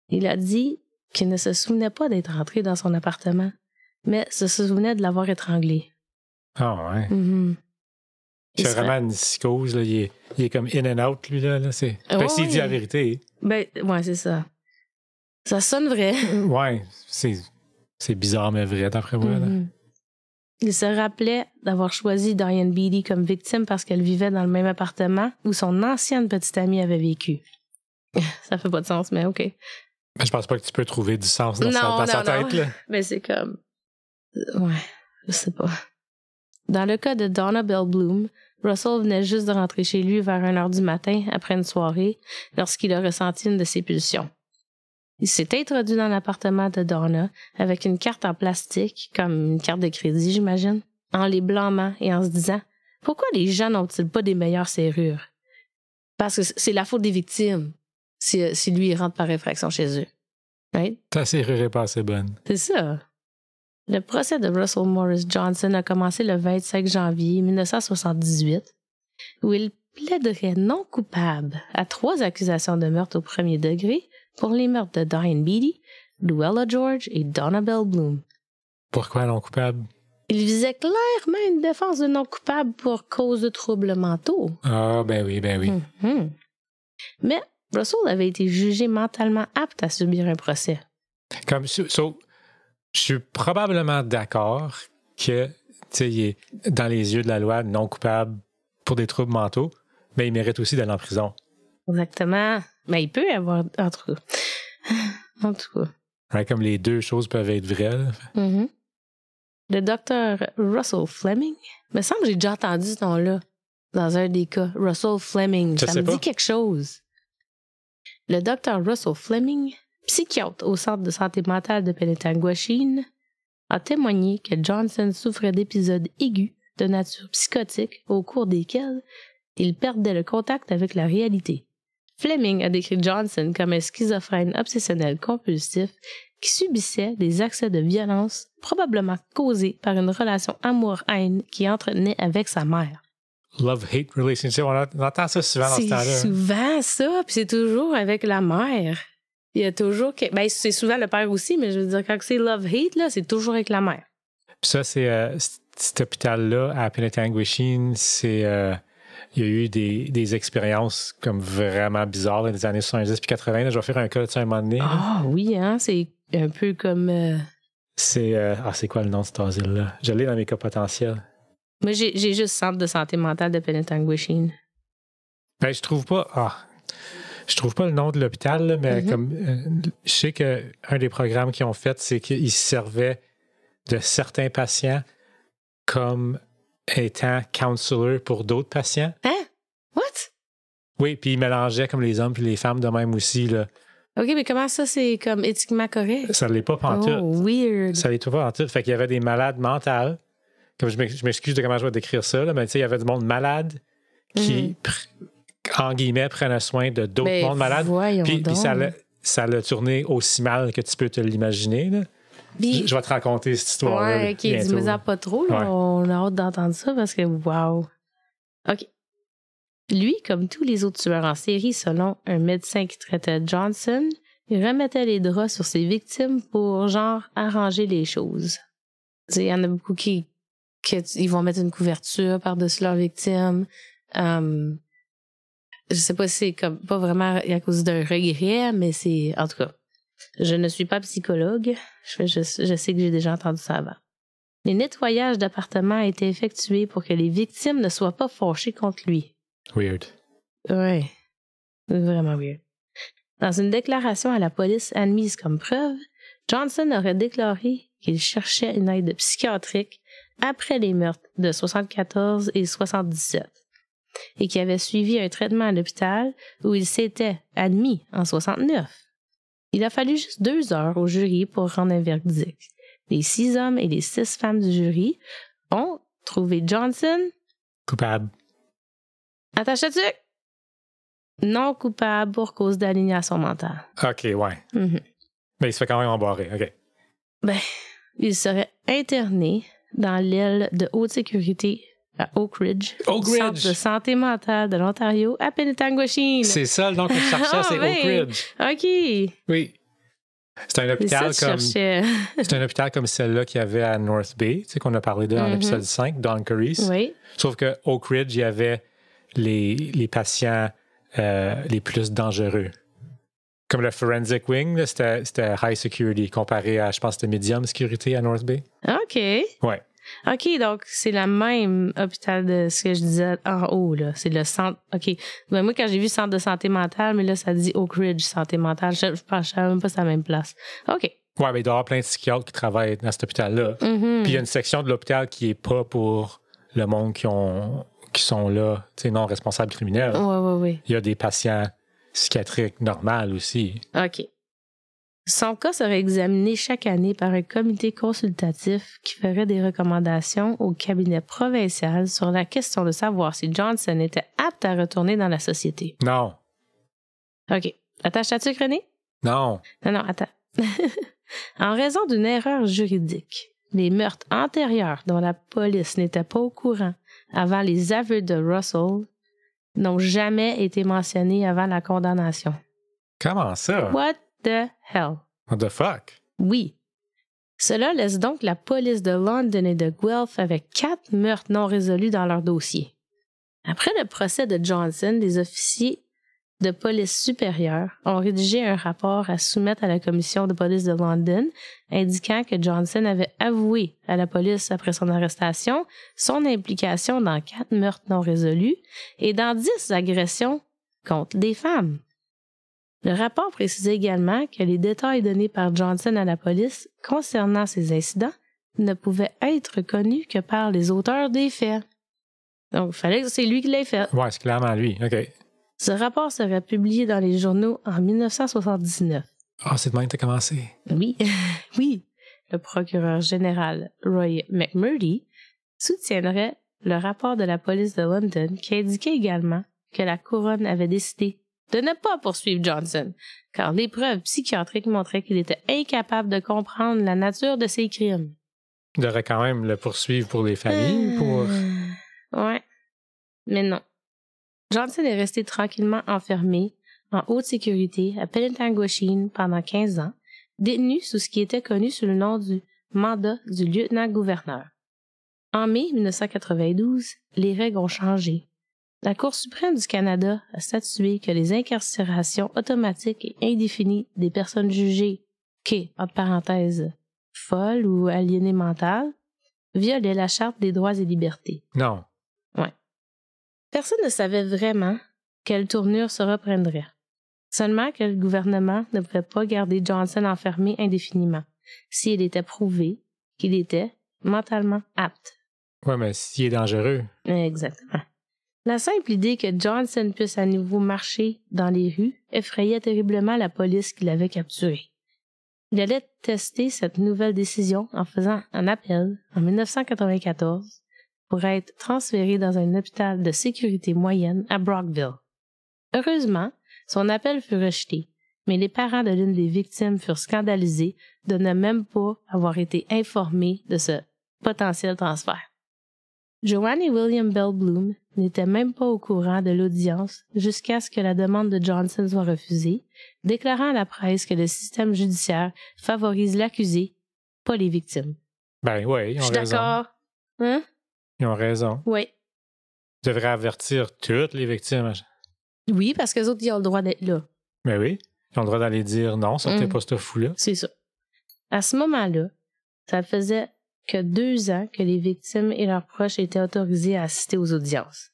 Il a dit qu'il ne se souvenait pas d'être rentré dans son appartement, mais se souvenait de l'avoir étranglé. Ah ouais. Mm-hmm. C'est vraiment une psychose, là. Il est comme in and out, lui, là. C'est... s'il dit la vérité. Ben, ouais, c'est ça. Ça sonne vrai. Ouais, c'est bizarre, mais vrai, d'après moi. Mm-hmm. Là. Il se rappelait d'avoir choisi Diane Beatty comme victime parce qu'elle vivait dans le même appartement où son ancienne petite amie avait vécu. Ça fait pas de sens, mais OK. Ben, je pense pas que tu peux trouver du sens dans sa tête, là. Mais c'est comme... Ouais, je sais pas. Dans le cas de Donna Bell Bloom, Russell venait juste de rentrer chez lui vers 1h du matin après une soirée lorsqu'il a ressenti une de ses pulsions. Il s'est introduit dans l'appartement de Donna avec une carte en plastique, comme une carte de crédit, j'imagine, en les blâmant et en se disant « Pourquoi les gens n'ont-ils pas des meilleures serrures? » Parce que c'est la faute des victimes si lui il rentre par effraction chez eux. Right? Ta serrure est pas assez bonne. C'est ça. Le procès de Russell Morris Johnson a commencé le 25 janvier 1978, où il plaiderait non coupable à 3 accusations de meurtre au premier degré pour les meurtres de Diane Beatty, Luella George et Donna Bell Bloom. Pourquoi non coupable? Il visait clairement une défense de non coupable pour cause de troubles mentaux. Ah, ben oui. Mm-hmm. Mais Russell avait été jugé mentalement apte à subir un procès. Je suis probablement d'accord que, il est dans les yeux de la loi non coupable pour des troubles mentaux, mais il mérite aussi d'aller en prison. Exactement. Mais il peut y avoir... En tout cas. Ouais, comme les deux choses peuvent être vraies. Mm-hmm. Le docteur Russell Fleming, me semble que j'ai déjà entendu ce nom-là dans un des cas. Russell Fleming, ça me dit quelque chose. Le docteur Russell Fleming, psychiatre au centre de santé mentale de Penetanguishene, a témoigné que Johnson souffrait d'épisodes aigus de nature psychotique au cours desquels il perdait le contact avec la réalité. Fleming a décrit Johnson comme un schizophrène obsessionnel compulsif qui subissait des accès de violence probablement causés par une relation amour-haine qu'il entretenait avec sa mère. Love-hate relationship, on entend ça souvent dans ce temps-là. C'est souvent ça, puis c'est toujours avec la mère. Il y a toujours... Ben, c'est souvent le père aussi, mais je veux dire, quand c'est love-hate, là, c'est toujours avec la mère. Puis ça, c'est cet hôpital-là, à Penetanguishene, il y a eu des expériences comme vraiment bizarres dans les années 70 puis 80. Là, je vais faire un cas de ça un moment donné. Ah oui, hein, c'est un peu comme... C'est quoi le nom de cet asile-là? Je l'ai dans mes cas potentiels. Moi, j'ai juste Centre de santé mentale de Penetanguishene. Ben, je trouve pas le nom de l'hôpital, là, mais comme je sais qu'un des programmes qu'ils ont fait, c'est qu'ils se servaient de certains patients comme étant counselor pour d'autres patients. Hein? What? Oui, puis ils mélangeaient comme les hommes puis les femmes de même aussi, là. OK, mais comment ça, c'est comme éthiquement correct? Ça ne l'est pas pantoute. Oh, weird. Ça ne l'est pas pantoute. Fait qu'il y avait des malades mentales. Comme je m'excuse de comment je vais décrire ça, là, mais tu sais, il y avait du monde malade qui, en guillemets, prennent soin de d'autres mondes malades. Puis ça l'a tourné aussi mal que tu peux te l'imaginer, là. Je vais te raconter cette histoire-là. Ouais, OK, dis-moi pas trop. Là, ouais. On a hâte d'entendre ça parce que, wow. OK. Lui, comme tous les autres tueurs en série, selon un médecin qui traitait Johnson, il remettait les draps sur ses victimes pour, genre, arranger les choses. Il y en a beaucoup qui ils vont mettre une couverture par-dessus leurs victimes. Je sais pas si c'est comme pas vraiment à cause d'un regret, mais c'est... En tout cas, je ne suis pas psychologue. Je sais que j'ai déjà entendu ça avant. Les nettoyages d'appartements étaient effectués pour que les victimes ne soient pas fâchées contre lui. Weird. Ouais, vraiment weird. Dans une déclaration à la police admise comme preuve, Johnson aurait déclaré qu'il cherchait une aide psychiatrique après les meurtres de 74 et 77 et qu'il avait suivi un traitement à l'hôpital où il s'était admis en 69. Il a fallu juste 2 heures au jury pour rendre un verdict. Les 6 hommes et les 6 femmes du jury ont trouvé Johnson Coupable. attache à tuque, non coupable pour cause d'aliénation mentale. OK, ouais. Mais il se fait quand même embarrer. OK. Ben, il serait interné dans l'aile de haute sécurité à Oak Ridge, Oak du Centre Ridge. de santé mentale de l'Ontario, à Penetanguishene. C'est ça le nom qu'on cherchait, c'est ben, Oak Ridge. OK. Oui. C'est un C'est ça hôpital que je comme... cherchais. C'est un hôpital comme celle-là qu'il y avait à North Bay, tu sais, qu'on a parlé de dans l'épisode 5, Don Curry's. Oui. Sauf que Oak Ridge, il y avait les patients les plus dangereux. Comme le Forensic Wing, là, c'était high security comparé à, je pense, c'était medium sécurité à North Bay. OK. Ouais. OK, donc c'est le même hôpital de ce que je disais en haut, là. C'est le centre. OK. Ben, moi, quand j'ai vu centre de santé mentale, mais là, ça dit Oak Ridge santé mentale. Je savais même pas si c'est la même place. OK. Ouais, mais il doit y avoir plein de psychiatres qui travaillent dans cet hôpital-là. Mhm. Puis il y a une section de l'hôpital qui est pas pour le monde qui sont là, tu sais, non responsables criminels. Oui. Il y a des patients psychiatriques normaux aussi. OK. Son cas serait examiné chaque année par un comité consultatif qui ferait des recommandations au cabinet provincial sur la question de savoir si Johnson était apte à retourner dans la société. Non. OK. Attache-tu, René? Non. Non, attends. En raison d'une erreur juridique, les meurtres antérieurs dont la police n'était pas au courant avant les aveux de Russell n'ont jamais été mentionnés avant la condamnation. Comment ça? What the hell? What the fuck? Oui. Cela laisse donc la police de London et de Guelph avec 4 meurtres non résolus dans leur dossier. Après le procès de Johnson, les officiers de police supérieure ont rédigé un rapport à soumettre à la commission de police de London indiquant que Johnson avait avoué à la police après son arrestation son implication dans 4 meurtres non résolus et dans 10 agressions contre des femmes. Le rapport précisait également que les détails donnés par Johnson à la police concernant ces incidents ne pouvaient être connus que par les auteurs des faits. Donc, il fallait que c'est lui qui l'ait fait. Ouais, c'est clairement lui. OK. Ce rapport serait publié dans les journaux en 1979. Ah, c'est de même que t'as commencé. Oui, oui. Le procureur général Roy McMurdy soutiendrait le rapport de la police de London qui indiquait également que la couronne avait décidé de ne pas poursuivre Johnson, car les preuves psychiatriques montraient qu'il était incapable de comprendre la nature de ses crimes. Il devrait quand même le poursuivre pour les familles, pour... Ouais. Mais non. Johnson est resté tranquillement enfermé en haute sécurité à Penetanguishene pendant 15 ans, détenu sous ce qui était connu sous le nom du mandat du lieutenant-gouverneur. En mai 1992, les règles ont changé. La Cour suprême du Canada a statué que les incarcérations automatiques et indéfinies des personnes jugées entre parenthèses, folles ou aliénées mentales, violaient la Charte des droits et libertés. Non. Ouais. Personne ne savait vraiment quelle tournure se reprendrait. Seulement que le gouvernement ne pouvait pas garder Johnson enfermé indéfiniment, s'il était prouvé qu'il était mentalement apte. Ouais, mais s'il est dangereux. Exactement. La simple idée que Johnson puisse à nouveau marcher dans les rues effrayait terriblement la police qui l'avait capturé. Il allait tester cette nouvelle décision en faisant un appel en 1994 pour être transféré dans un hôpital de sécurité moyenne à Brockville. Heureusement, son appel fut rejeté, mais les parents de l'une des victimes furent scandalisés de ne même pas avoir été informés de ce potentiel transfert. Joanne et William Bell Bloom n'étaient même pas au courant de l'audience jusqu'à ce que la demande de Johnson soit refusée, déclarant à la presse que le système judiciaire favorise l'accusé, pas les victimes. Ben oui, ils ont raison. Je suis d'accord. Hein? Ils ont raison. Oui. Ils devraient avertir toutes les victimes. Oui, parce qu'eux autres, ils ont le droit d'être là. Ben oui. Ils ont le droit d'aller dire non, sortez pas ce fou-là. C'est ça. À ce moment-là, ça faisait que 2 ans que les victimes et leurs proches étaient autorisés à assister aux audiences.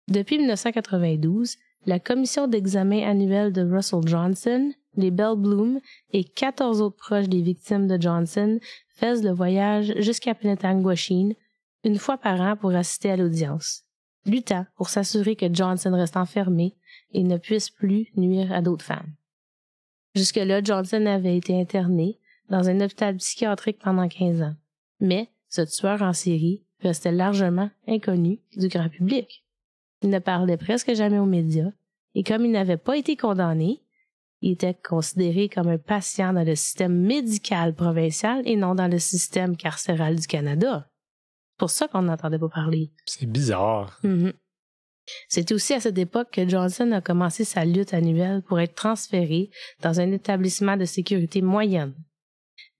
Depuis 1992, la commission d'examen annuelle de Russell Johnson, les Bell Bloom et 14 autres proches des victimes de Johnson faisent le voyage jusqu'à Penetanguishene une fois par an pour assister à l'audience, luttant pour s'assurer que Johnson reste enfermé et ne puisse plus nuire à d'autres femmes. Jusque-là, Johnson avait été interné dans un hôpital psychiatrique pendant 15 ans, mais ce tueur en série restait largement inconnu du grand public. Il ne parlait presque jamais aux médias, et comme il n'avait pas été condamné, il était considéré comme un patient dans le système médical provincial et non dans le système carcéral du Canada. C'est pour ça qu'on n'entendait pas parler. C'est bizarre. C'est aussi à cette époque que Johnson a commencé sa lutte annuelle pour être transféré dans un établissement de sécurité moyenne.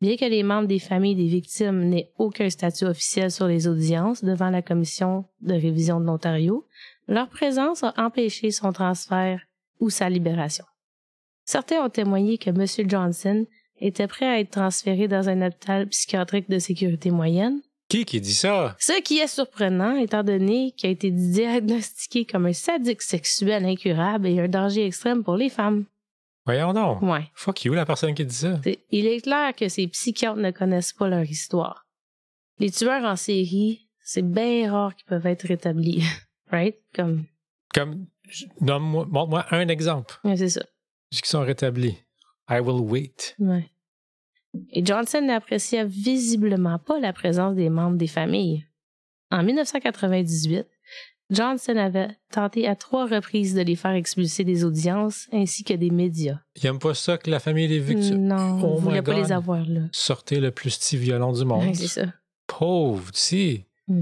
Bien que les membres des familles des victimes n'aient aucun statut officiel sur les audiences devant la commission de révision de l'Ontario, leur présence a empêché son transfert ou sa libération. Certains ont témoigné que M. Johnson était prêt à être transféré dans un hôpital psychiatrique de sécurité moyenne. Qui dit ça? Ce qui est surprenant, étant donné qu'il a été diagnostiqué comme un sadique sexuel incurable et un danger extrême pour les femmes. Voyons donc. Ouais. Fuck you, la personne qui dit ça. Il est clair que ces psychiatres ne connaissent pas leur histoire. Les tueurs en série, c'est bien rare qu'ils peuvent être rétablis. Right? Montre-moi un exemple. Ouais, c'est ça. Qui sont rétablis. I will wait. Ouais. Et Johnson n'appréciait visiblement pas la présence des membres des familles. En 1998, Johnson avait tenté à 3 reprises de les faire expulser des audiences ainsi que des médias. Il n'aime pas ça que la famille des victimes... Non, il ne voulait pas les avoir là. Sortez le plus petit violon du monde. Ouais, c'est ça. Pauvre, si. Ah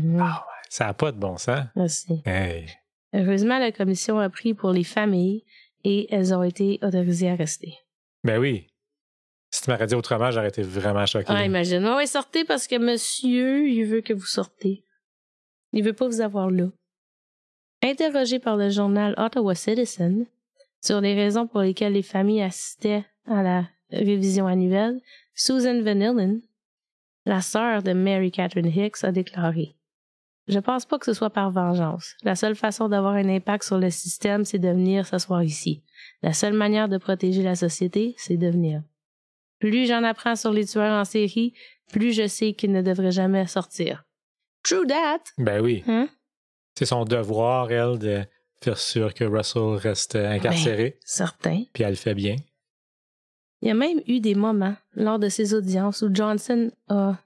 ouais, ça n'a pas de bon sens. Merci. Hey. Heureusement, la commission a pris pour les familles et elles ont été autorisées à rester. Ben oui. Si tu m'aurais dit autrement, j'aurais été vraiment choqué. Ah, imagine. Oui, sortez parce que monsieur, il veut que vous sortez. Il veut pas vous avoir là. Interrogée par le journal Ottawa Citizen sur les raisons pour lesquelles les familles assistaient à la révision annuelle, Susan Vanillin, la sœur de Mary Catherine Hicks, a déclaré: « Je pense pas que ce soit par vengeance. La seule façon d'avoir un impact sur le système, c'est de venir s'asseoir ici. La seule manière de protéger la société, c'est de venir. Plus j'en apprends sur les tueurs en série, plus je sais qu'ils ne devraient jamais sortir. » True that! Ben oui. Hein? C'est son devoir, elle, de faire sûr que Russell reste incarcéré. Ben, certain. Puis elle le fait bien. Il y a même eu des moments lors de ces audiences où Johnson a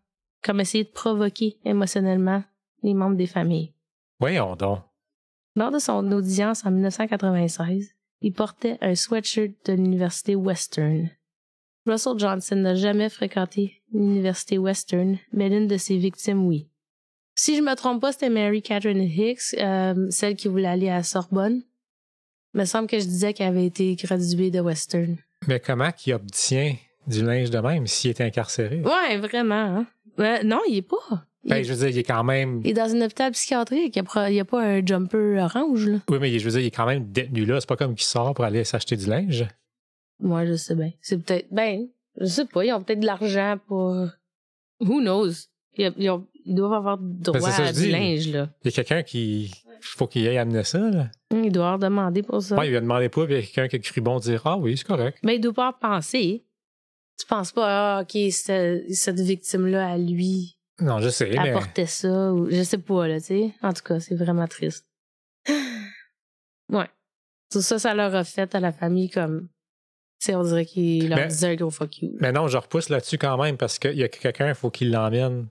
comme essayé de provoquer émotionnellement les membres des familles. Voyons donc. Lors de son audience en 1996, il portait un sweatshirt de l'université Western. Russell Johnson n'a jamais fréquenté l'université Western, mais l'une de ses victimes, oui. Si je me trompe pas, c'était Mary Catherine Hicks, celle qui voulait aller à Sorbonne. Il me semble que je disais qu'elle avait été graduée de Western. Mais comment qu'il obtient du linge de même s'il est incarcéré? Ouais, vraiment. Hein? Non, il est pas. Je veux dire, il est quand même... Il est dans un hôpital psychiatrique. Il n'y a pas un jumper orange, là. Oui, mais je veux dire, il est quand même détenu là. C'est pas comme qu'il sort pour aller s'acheter du linge. Moi, je sais bien. C'est peut-être... je sais pas. Ils ont peut-être de l'argent pour... Who knows? Ils doivent avoir droit à du linge, là. Il y a quelqu'un qui... faut qu'il aille amener ça, là. Il doit avoir demandé pour ça. Ouais, il lui a demandé pas, puis il y a quelqu'un qui a cru bon dire « Ah oui, c'est correct. » Mais il doit pas penser. Tu penses pas, OK, cette victime-là, à lui... Non, je sais, mais... apportait ça, ou je sais pas, là, tu sais. En tout cas, c'est vraiment triste. Ouais. Tout ça, ça leur a fait à la famille comme... Tu sais, on dirait qu'il leur disait un gros fuck you. Mais non, je repousse là-dessus quand même, parce qu'il y a quelqu'un, il faut qu'il l'emmène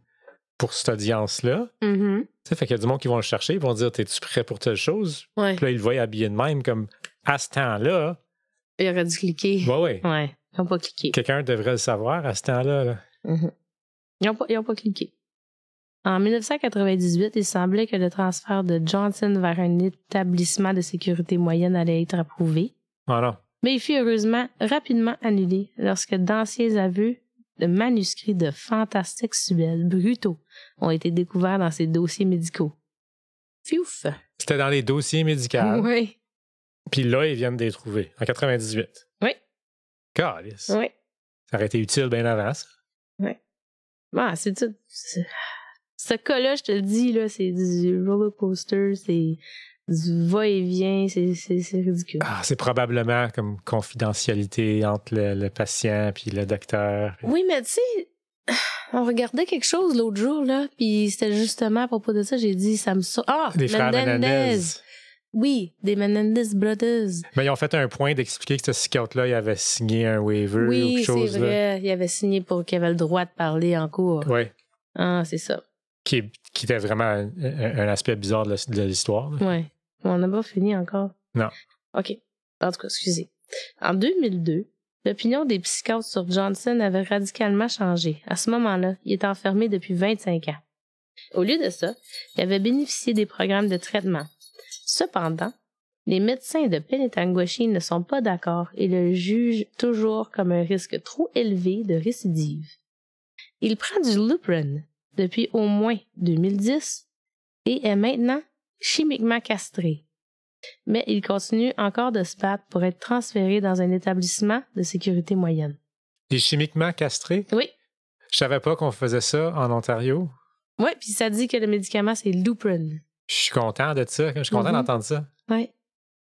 pour cette audience-là. Mm-hmm. Tu sais, fait qu'il y a du monde qui vont le chercher, ils vont dire « T'es-tu prêt pour telle chose? » Ouais. Puis là, ils le voient habillé de même, comme à ce temps-là... Il aurait dû cliquer. Ouais. Ouais, ils n'ont pas cliqué. Quelqu'un devrait le savoir à ce temps-là. Là. Mm-hmm. Ils n'ont pas cliqué. En 1998, il semblait que le transfert de Johnson vers un établissement de sécurité moyenne allait être approuvé. Ah non. Mais il fut heureusement rapidement annulé lorsque d'anciens aveux de manuscrits de fantasmes sexuels brutaux ont été découverts dans ses dossiers médicaux. Fiouf! C'était dans les dossiers médicaux. Oui. Puis là, ils viennent de les trouver, en 98. Oui. Calice. Oui. Ça aurait été utile bien avant ça. Oui. Ah, c'est tout. Ce cas-là, je te le dis, là, c'est du roller coaster, c'est du va-et-vient, c'est ridicule. Ah, c'est probablement comme confidentialité entre le patient puis le docteur. Oui, mais tu sais, on regardait quelque chose l'autre jour, là, puis c'était justement à propos de ça, j'ai dit, ça me sort. Ah! Des frères Menendez. Oui, des Menendez Brothers. Mais ils ont fait un point d'expliquer que ce psychiatre-là, il avait signé un waiver ou Oui, quelque chose. c'est vrai. Il avait signé pour qu'il avait le droit de parler en cours. Oui. Ah, c'est ça. Qui était vraiment un aspect bizarre de l'histoire. Oui. On n'a pas fini encore. Non. OK. En tout cas, excusez. En 2002, l'opinion des psychiatres sur Johnson avait radicalement changé. À ce moment-là, il était enfermé depuis 25 ans. Au lieu de ça, il avait bénéficié des programmes de traitement. Cependant, les médecins de Penetanguishene ne sont pas d'accord et le jugent toujours comme un risque trop élevé de récidive. Il prend du Lupron depuis au moins 2010 et est maintenant chimiquement castré. Mais il continue encore de se battre pour être transféré dans un établissement de sécurité moyenne. Il est chimiquement castré? Oui. Je savais pas qu'on faisait ça en Ontario. Oui, puis ça dit que le médicament, c'est Lupron. Je suis content de ça. Je suis content d'entendre ça. Oui.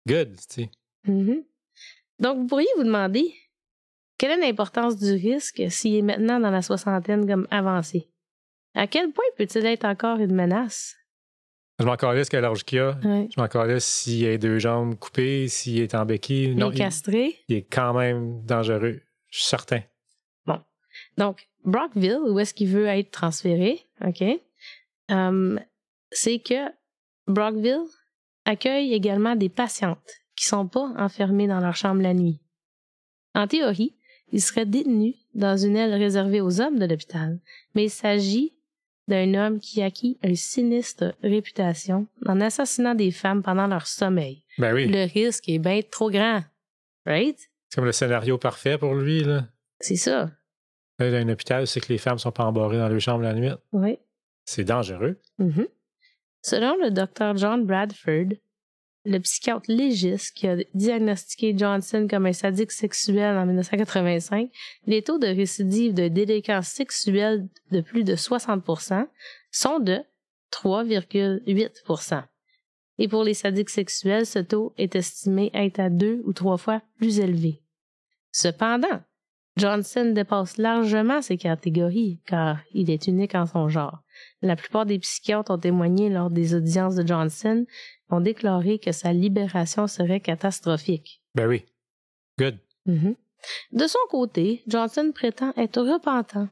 Good, tu sais. Donc, vous pourriez vous demander, quelle est l'importance du risque s'il est maintenant dans la soixantaine comme avancé? À quel point peut-il être encore une menace? Je m'en calisse quel âge qu'il a. Oui. Je m'en calisse s'il a 2 jambes coupées, s'il est en béquille. Il est castré. Il est quand même dangereux. Je suis certain. Bon. Donc, Brockville, où est-ce qu'il veut être transféré, OK? C'est que Brockville accueille également des patientes qui sont pas enfermées dans leur chambre la nuit. En théorie, il serait détenu dans une aile réservée aux hommes de l'hôpital, mais il s'agit d'un homme qui acquit une sinistre réputation en assassinant des femmes pendant leur sommeil. Ben oui. Le risque est bien trop grand. Right? C'est comme le scénario parfait pour lui, là. C'est ça. Là, dans un hôpital, c'est que les femmes sont pas embarrées dans leur chambre la nuit. Oui. C'est dangereux. Selon le docteur John Bradford, le psychiatre légiste qui a diagnostiqué Johnson comme un sadique sexuel en 1985, les taux de récidive de délinquance sexuelle de plus de 60% sont de 3,8%. Et pour les sadiques sexuels, ce taux est estimé être à 2 ou 3 fois plus élevé. Cependant, Johnson dépasse largement ces catégories car il est unique en son genre. La plupart des psychiatres ont témoigné lors des audiences de Johnson ont déclaré que sa libération serait catastrophique. Ben oui. Good. De son côté, Johnson prétend être repentant,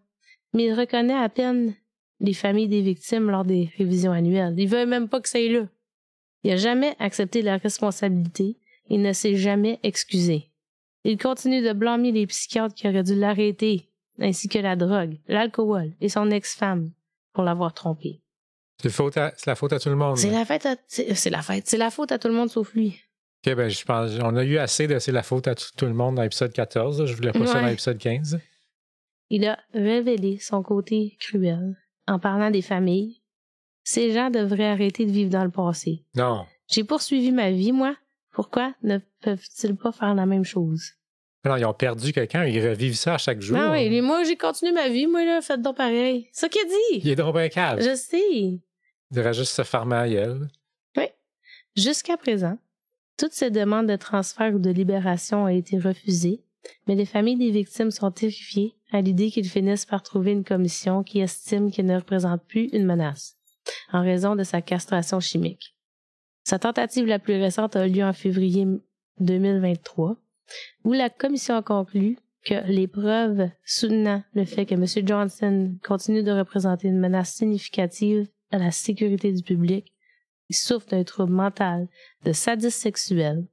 mais il reconnaît à peine les familles des victimes lors des révisions annuelles. Il veut même pas que ça aille là. Il n'a jamais accepté la responsabilité et ne s'est jamais excusé. Il continue de blâmer les psychiatres qui auraient dû l'arrêter, ainsi que la drogue, l'alcool et son ex-femme pour l'avoir trompé. C'est la faute à tout le monde. C'est la faute à tout le monde sauf lui. OK, ben je pense on a eu assez de c'est la faute à tout le monde dans l'épisode 14. Là. Je voulais pas ça dans l'épisode 15. Il a révélé son côté cruel en parlant des familles. Ces gens devraient arrêter de vivre dans le passé. Non. J'ai poursuivi ma vie, moi. Pourquoi ne peuvent-ils pas faire la même chose? Non, ils ont perdu quelqu'un, ils revivent ça à chaque jour. Ah oui, moi, j'ai continué ma vie, moi, là, faites donc pareil. C'est ça qu'il a dit. Il est donc bien calme. Je sais. Il devrait juste se fermer à elle. Oui. Jusqu'à présent, toutes ces demandes de transfert ou de libération ont été refusées, mais les familles des victimes sont terrifiées à l'idée qu'ils finissent par trouver une commission qui estime qu'il ne représente plus une menace, en raison de sa castration chimique. Sa tentative la plus récente a eu lieu en février 2023, où la commission a conclu que les preuves soutenant le fait que M. Johnson continue de représenter une menace significative à la sécurité du public, il souffre d'un trouble mental de sadisme sexuel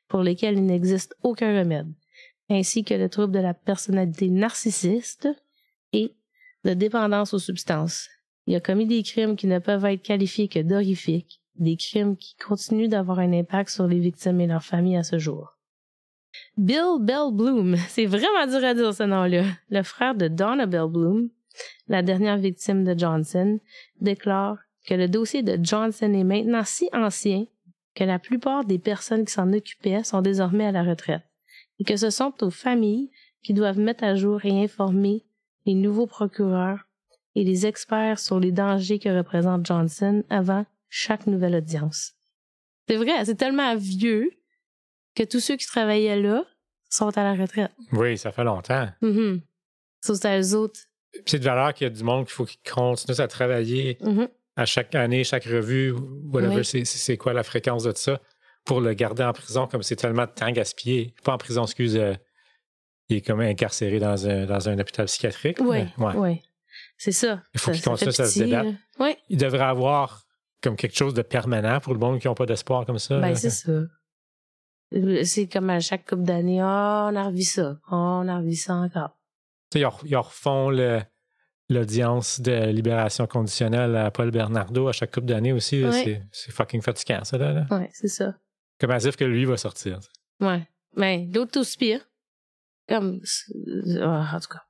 pour lesquels il n'existe aucun remède, ainsi que le trouble de la personnalité narcissiste et de dépendance aux substances. Il a commis des crimes qui ne peuvent être qualifiés que d'horrifiques, des crimes qui continuent d'avoir un impact sur les victimes et leurs familles à ce jour. Bill Bell Bloom, c'est vraiment dur à dire ce nom-là, le frère de Donna Bell Bloom, la dernière victime de Johnson, déclare que le dossier de Johnson est maintenant si ancien que la plupart des personnes qui s'en occupaient sont désormais à la retraite et que ce sont aux familles qui doivent mettre à jour et informer les nouveaux procureurs et les experts sur les dangers que représente Johnson avant chaque nouvelle audience. C'est vrai, c'est tellement vieux que tous ceux qui travaillaient là sont à la retraite. Oui, ça fait longtemps. Mm-hmm. Ça, c'est à eux autres. Puis c'est de valeur qu'il y a du monde qu'il faut qu'ils continuent à travailler à chaque année, chaque revue, whatever, c'est quoi la fréquence de ça, pour le garder en prison, comme c'est tellement de temps gaspillé. Pas en prison, excuse, il est comme incarcéré dans un hôpital psychiatrique. Oui, ouais. C'est ça. Il faut qu'il continue à se débattre. Ouais. Il devrait avoir comme quelque chose de permanent pour le monde qui n'a pas d'espoir comme ça. Ben, c'est ça. C'est comme à chaque couple d'années, on a revu ça. On a revu ça encore. Ils refont l'audience de libération conditionnelle à Paul Bernardo à chaque couple d'années aussi. C'est fucking fatigant, ça. Là. Oui, c'est ça. Comme as if que lui va sortir. Oui. Mais l'autre tout pire. Comme, en tout cas.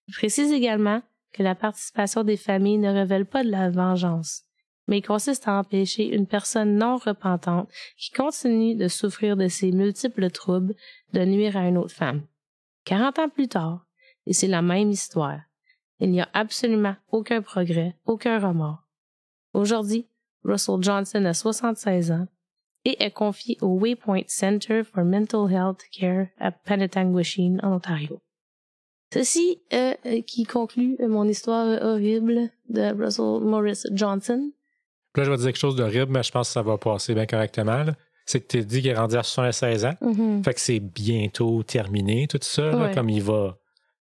Il précise également que la participation des familles ne révèle pas de la vengeance, mais il consiste à empêcher une personne non repentante qui continue de souffrir de ses multiples troubles de nuire à une autre femme. 40 ans plus tard, et c'est la même histoire. Il n'y a absolument aucun progrès, aucun remords. Aujourd'hui, Russell Johnson a 76 ans et est confié au Waypoint Center for Mental Health Care à Penetanguishene, en Ontario. Ceci qui conclut mon histoire horrible de Russell Morris Johnson. Là, je vais dire quelque chose d'horrible, mais je pense que ça va passer bien correctement. Là. C'est que tu dis qu'il est rendu à 76 ans. Mm-hmm. Fait que c'est bientôt terminé, tout ça. Là, comme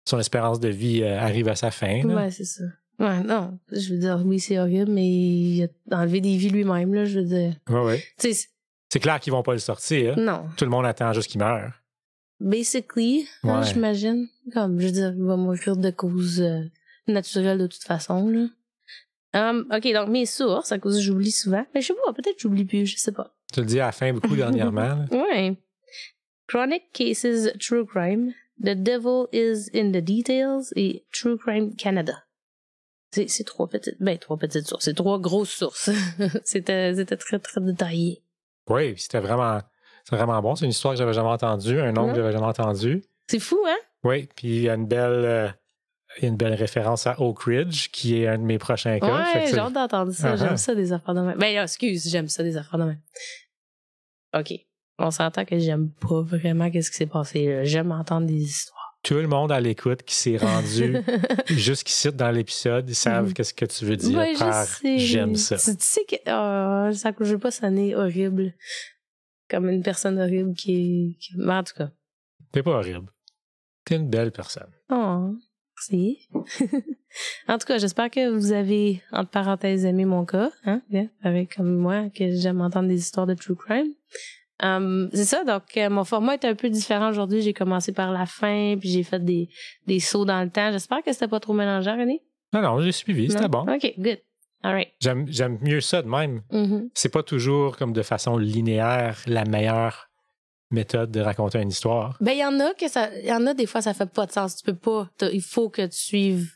son espérance de vie arrive à sa fin. Ouais, c'est ça. Ouais, non, je veux dire, oui, c'est horrible, mais il a enlevé des vies lui-même, là, je veux dire. Ouais. C'est clair qu'ils vont pas le sortir. Non. Tout le monde attend juste qu'il meure. Basically, j'imagine. Comme, je veux dire, il va mourir de cause naturelle de toute façon, là. OK, donc mes sources, à cause que j'oublie souvent. Mais je sais pas, peut-être que j'oublie plus, je sais pas. Tu le dis à la fin beaucoup dernièrement. Ouais. Chronic Cases True Crime, The Devil is in the Details et True Crime Canada. C'est trois petites sources. C'est trois grosses sources. C'était très, très détaillé. Oui, c'était vraiment bon. C'est une histoire que j'avais jamais entendue, un nom que j'avais jamais entendu. C'est fou, hein? Oui, puis il y a une belle référence à Oak Ridge, qui est un de mes prochains cas. Ouais, j'ai hâte d'entendre ça. J'aime ça des affaires de même. Ben là, j'aime ça des affaires de même. OK. On s'entend que j'aime pas vraiment qu'est-ce qui s'est passé là. J'aime entendre des histoires. Tout le monde à l'écoute qui s'est rendu jusqu'ici dans l'épisode, ils savent qu'est-ce que tu veux dire par « j'aime ça ». Tu sais que ça ne pas sonner horrible, comme une personne horrible qui... Mais en tout cas. T'es pas horrible. T'es une belle personne. Oh, merci. En tout cas, j'espère que vous avez, entre parenthèses, aimé mon cas, hein, avec comme moi, que j'aime entendre des histoires de true crime. C'est ça, donc mon format est un peu différent aujourd'hui. J'ai commencé par la fin, puis j'ai fait des sauts dans le temps. J'espère que c'était pas trop mélangeant, René. Non, j'ai suivi, c'était bon. OK, good. All right. J'aime mieux ça de même. Mm-hmm. C'est pas toujours comme de façon linéaire la meilleure méthode de raconter une histoire. Ben, il y en a des fois, ça fait pas de sens. Tu peux pas, il faut que tu suives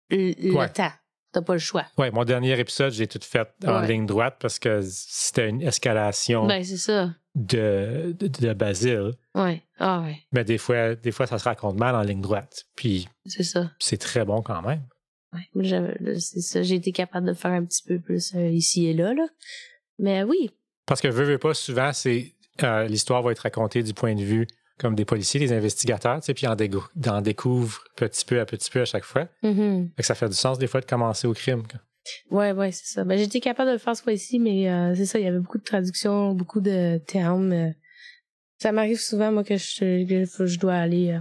le temps. T'as pas le choix. Oui, mon dernier épisode, j'ai tout fait en ligne droite parce que c'était une escalation c'est ça. de Basile. Oui. Ah ouais. Mais des fois, ça se raconte mal en ligne droite. Puis c'est ça. C'est très bon quand même. Oui, c'est ça. J'ai été capable de faire un petit peu plus ici et là. Mais oui. Parce que veux pas, souvent, c'est l'histoire va être racontée du point de vue comme des policiers, des investigateurs, puis ils en découvrent petit peu à chaque fois. Mm-hmm. Fait que ça fait du sens des fois de commencer au crime. Ouais, c'est ça. Ben, j'ai été capable de le faire ce fois-ci, mais c'est ça, il y avait beaucoup de traductions, beaucoup de termes. Ça m'arrive souvent, moi, que je dois aller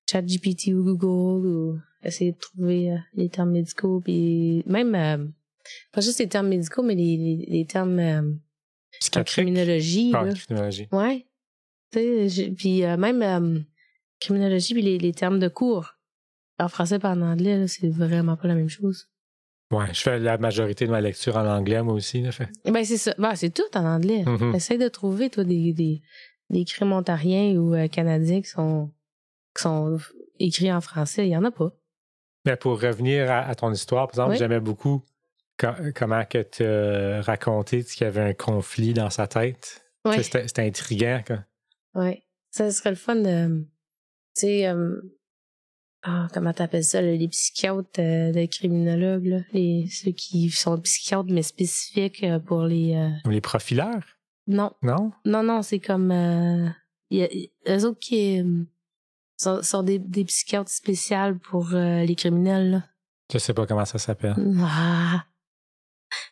ChatGPT ou Google ou essayer de trouver les termes médicaux, puis même, pas juste les termes médicaux, mais les termes en criminologie. Criminologie. Ouais. Puis même criminologie, puis les termes de cours. En français et en anglais, là, c'est vraiment pas la même chose. Ouais, je fais la majorité de ma lecture en anglais, moi aussi. Là, Ben, c'est ça. Ben, c'est tout en anglais. Mm-hmm. Essaye de trouver, toi, des crimes ontariens ou canadiens qui sont écrits en français. Il y en a pas. Mais pour revenir à ton histoire, par exemple, j'aimais beaucoup comment que tu as raconté qu'il y avait un conflit dans sa tête. Ouais. C'était intriguant. Oui. Ça serait le fun de... Tu sais... comment t'appelles ça, là, les psychiatres de criminologues, là, ceux qui sont psychiatres, mais spécifiques pour les... Les profileurs? Non. Non? Non, c'est comme... eux autres qui sont des psychiatres spéciales pour les criminels, là. Je sais pas comment ça s'appelle. Ah.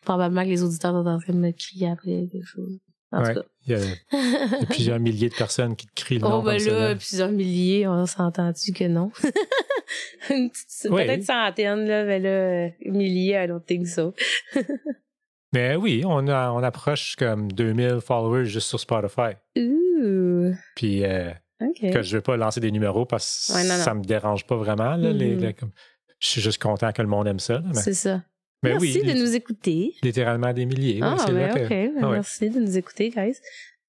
Probablement que les auditeurs sont en train de me crier après quelque chose. En tout cas. Il y a plusieurs milliers de personnes qui te crient le nom. Oh, ben là, plusieurs milliers, on s'entend-tu que non? Peut-être centaines, là, mais là, milliers, I don't think so. Mais oui, on approche comme 2000 followers juste sur Spotify. Ouh. Puis, que je veux pas lancer des numéros parce que ça me dérange pas vraiment. Là, je suis juste content que le monde aime ça. Mais... C'est ça. Mais merci de nous écouter. Littéralement des milliers. Merci de nous écouter, guys.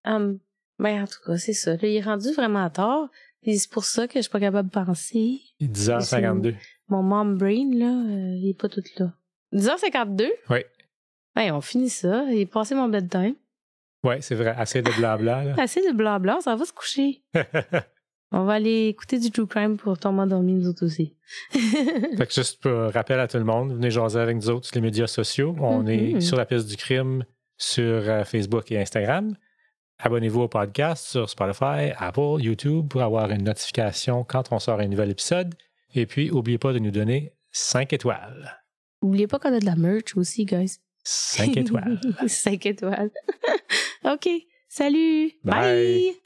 Ben, en tout cas, c'est ça. Là, il est rendu vraiment tard. Et c'est pour ça que je suis pas capable de penser. 10h52. Mon mom brain, là, il est pas tout là. 10h52? Oui. Ben, on finit ça. Il est passé mon bedtime. Oui, c'est vrai. Assez de blabla. Là. Assez de blabla, ça va se coucher. On va aller écouter du true crime pour tomber endormi, nous autres aussi. Fait que juste pour rappel à tout le monde, venez jaser avec nous autres sur les médias sociaux. On est sur la piste du crime sur Facebook et Instagram. Abonnez-vous au podcast sur Spotify, Apple, YouTube pour avoir une notification quand on sort un nouvel épisode. Et puis, n'oubliez pas de nous donner 5 étoiles. N'oubliez pas qu'on a de la merch aussi, guys. 5 étoiles. 5 étoiles. OK. Salut. Bye. Bye.